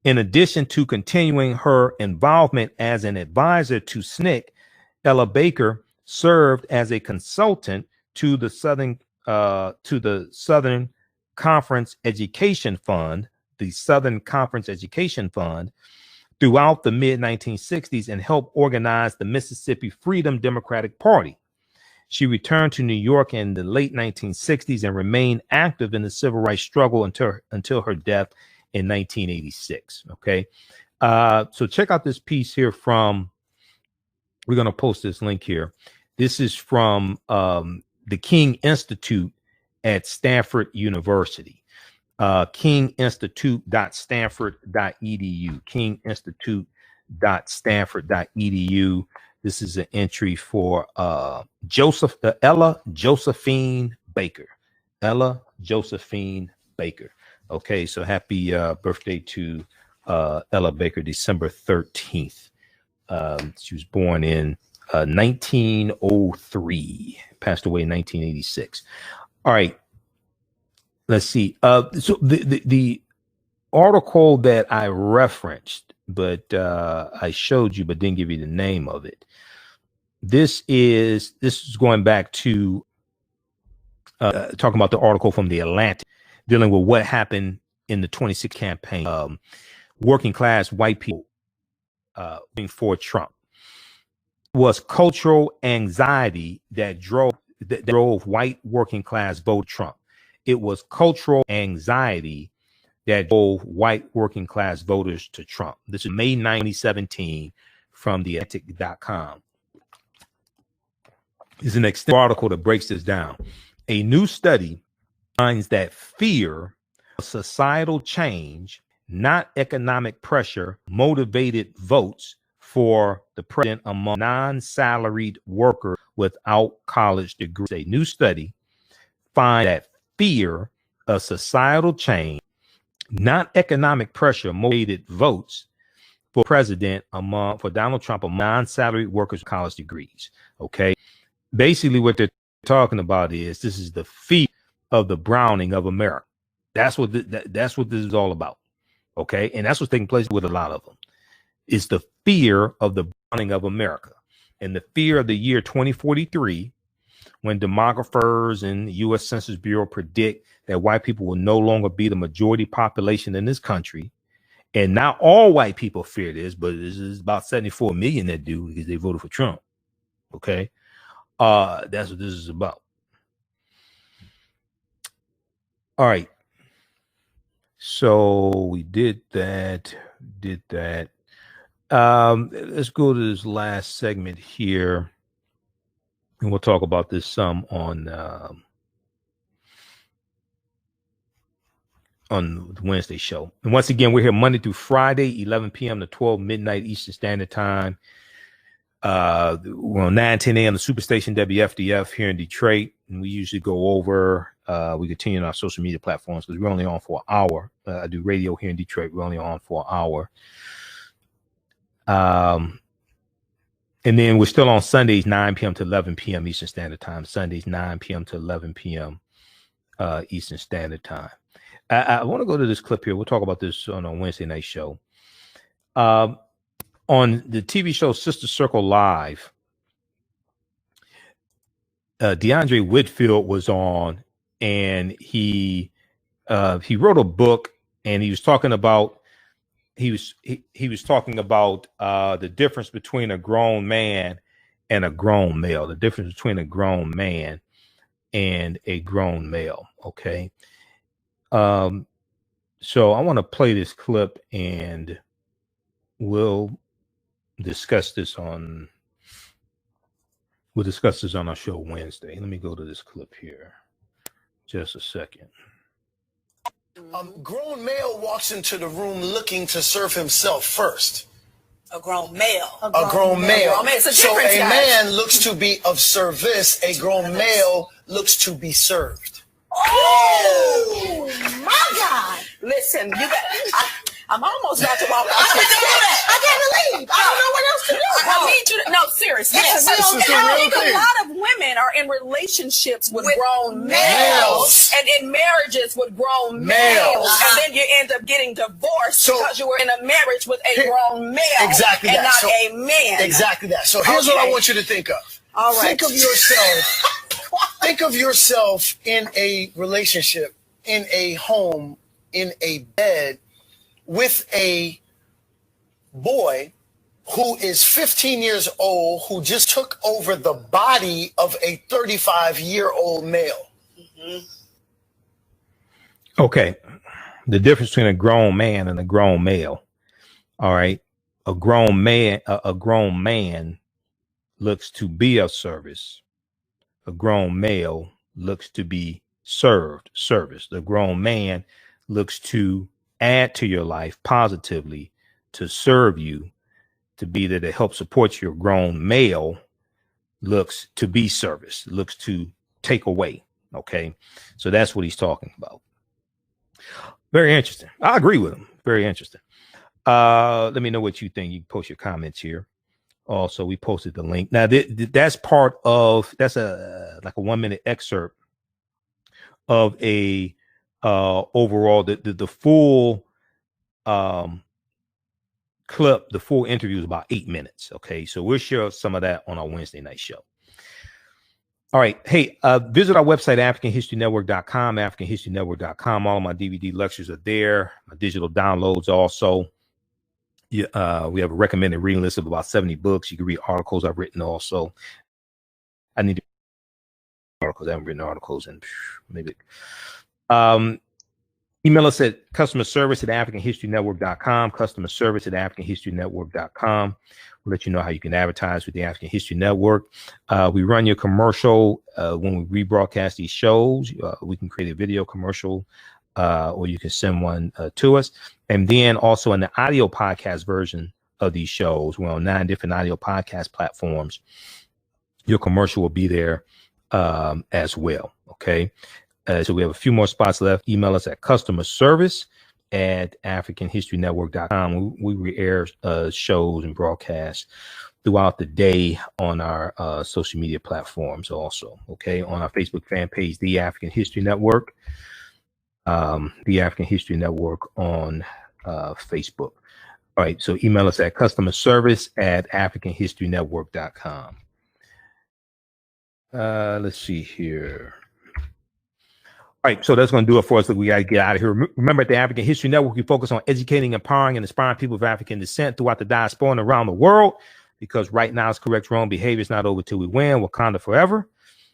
In addition to continuing her involvement as an advisor to SNCC, Ella Baker served as a consultant to the Southern Conference Education Fund, throughout the mid-1960s and helped organize the Mississippi Freedom Democratic Party. She returned to New York in the late 1960s and remained active in the civil rights struggle until her death in 1986. Okay. So check out this piece here from, we're going to post this link here. This is from the King Institute at Stanford University. kinginstitute.stanford.edu. kinginstitute.stanford.edu. This is an entry for Ella Josephine Baker. Ella Josephine Baker. Okay, so happy birthday to Ella Baker, December 13th. She was born in 1903, passed away in 1986. All right, let's see. So the article that I referenced, but I showed you, but didn't give you the name of it. This is going back to talking about the article from The Atlantic, dealing with what happened in the 26 campaign. Working class white people for Trump. It was cultural anxiety that drove white working class vote Trump. It was cultural anxiety that drove white working class voters to Trump. This is May 2017 from TheAHNShow.com. This is an extensive article that breaks this down. A new study finds that fear of societal change not economic pressure, motivated votes for the president among non-salaried workers without college degrees. A new study finds that fear of societal change, not economic pressure, motivated votes for president for Donald Trump among non-salaried workers with college degrees. Okay. Basically what they're talking about is this is the fear of the browning of America. That's what this is all about. Okay. And that's what's taking place with a lot of them. It's the fear of the browning of America and the fear of the year 2043, when demographers and the U.S. Census Bureau predict that white people will no longer be the majority population in this country. And not all white people fear this, but this is about 74 million that do, because they voted for Trump. Okay. That's what this is about. All right. So we did that. Let's go to this last segment here, and we'll talk about this some on the Wednesday show. And once again, we're here Monday through Friday, 11 p.m. to 12 midnight Eastern Standard Time. We're on 9-10 a.m. the Superstation WFDF here in Detroit, and we usually go over. We continue on our social media platforms because we're only on for an hour. I do radio here in Detroit. We're only on for an hour. And then we're still on Sundays, 9 p.m. to 11 p.m. Eastern Standard Time. Sundays, 9 p.m. to 11 p.m. Eastern Standard Time. I want to go to this clip here. We'll talk about this on a Wednesday night show. On the TV show Sister Circle Live, DeAndre Whitfield was on, and he wrote a book, and he was talking about the difference between a grown man and a grown male. The difference between a grown man and a grown male. Okay. So I want to play this clip, and we'll discuss this on our show Wednesday. Let me go to this clip here. Just a second. A grown male walks into the room looking to serve himself first. A grown male. A grown male. So a man looks to be of service. A grown male looks to be served. Oh my God! Listen, you got. I'm almost about to walk out. I gotta leave. I don't know what else to do. I need you to. No, seriously. Yes, I think a lot of women are in relationships with grown males and in marriages with grown males, and then you end up getting divorced because you were in a marriage with a grown male, exactly, and that. not a man. Exactly that. So here's what I want you to think of. All right. Think of yourself. Think of yourself in a relationship, in a home, in a bed, with a boy who is 15 years old, who just took over the body of a 35-year-old male. Mm-hmm. Okay. The difference between a grown man and a grown male. All right. A grown man looks to be of service. A grown male looks to be served, service. The grown man looks to add to your life positively, to serve you, to be there to help support your grown male looks to be service, looks to take away. Okay. So that's what he's talking about. Very interesting. I agree with him. Very interesting. Let me know what you think. You can post your comments here. Also, we posted the link. Now that's part of, that's like a 1-minute excerpt of a overall the full clip. The full interview is about 8 minutes. Okay, so we'll share some of that on our Wednesday night show. All right. Hey, visit our website, AfricanHistoryNetwork.com, AfricanHistoryNetwork.com. All of my DVD lectures are there. My digital downloads also. We have a recommended reading list of about 70 books. You can read articles I've written also. I need to articles. I haven't written articles in maybe. Email us at customer service at AfricanHistoryNetwork.com, customer service at AfricanHistoryNetwork.com. We'll let you know how you can advertise with the African History Network. We run your commercial when we rebroadcast these shows. We can create a video commercial or you can send one to us. And then also in the audio podcast version of these shows, we're on 9 different audio podcast platforms. Your commercial will be there as well. Okay. So we have a few more spots left. Email us at customerservice@africanhistorynetwork.com. We re-air shows and broadcasts throughout the day on our social media platforms also. Okay. On our Facebook fan page, The African History Network. The African History Network on Facebook. All right. So email us at customerservice@africanhistorynetwork.com. Let's see here. All right, so that's going to do it for us. We got to get out of here. Remember, at the African History Network, we focus on educating, empowering, and inspiring people of African descent throughout the diaspora and around the world. Because right now, it's correct wrong behavior is not over till we win. Wakanda forever.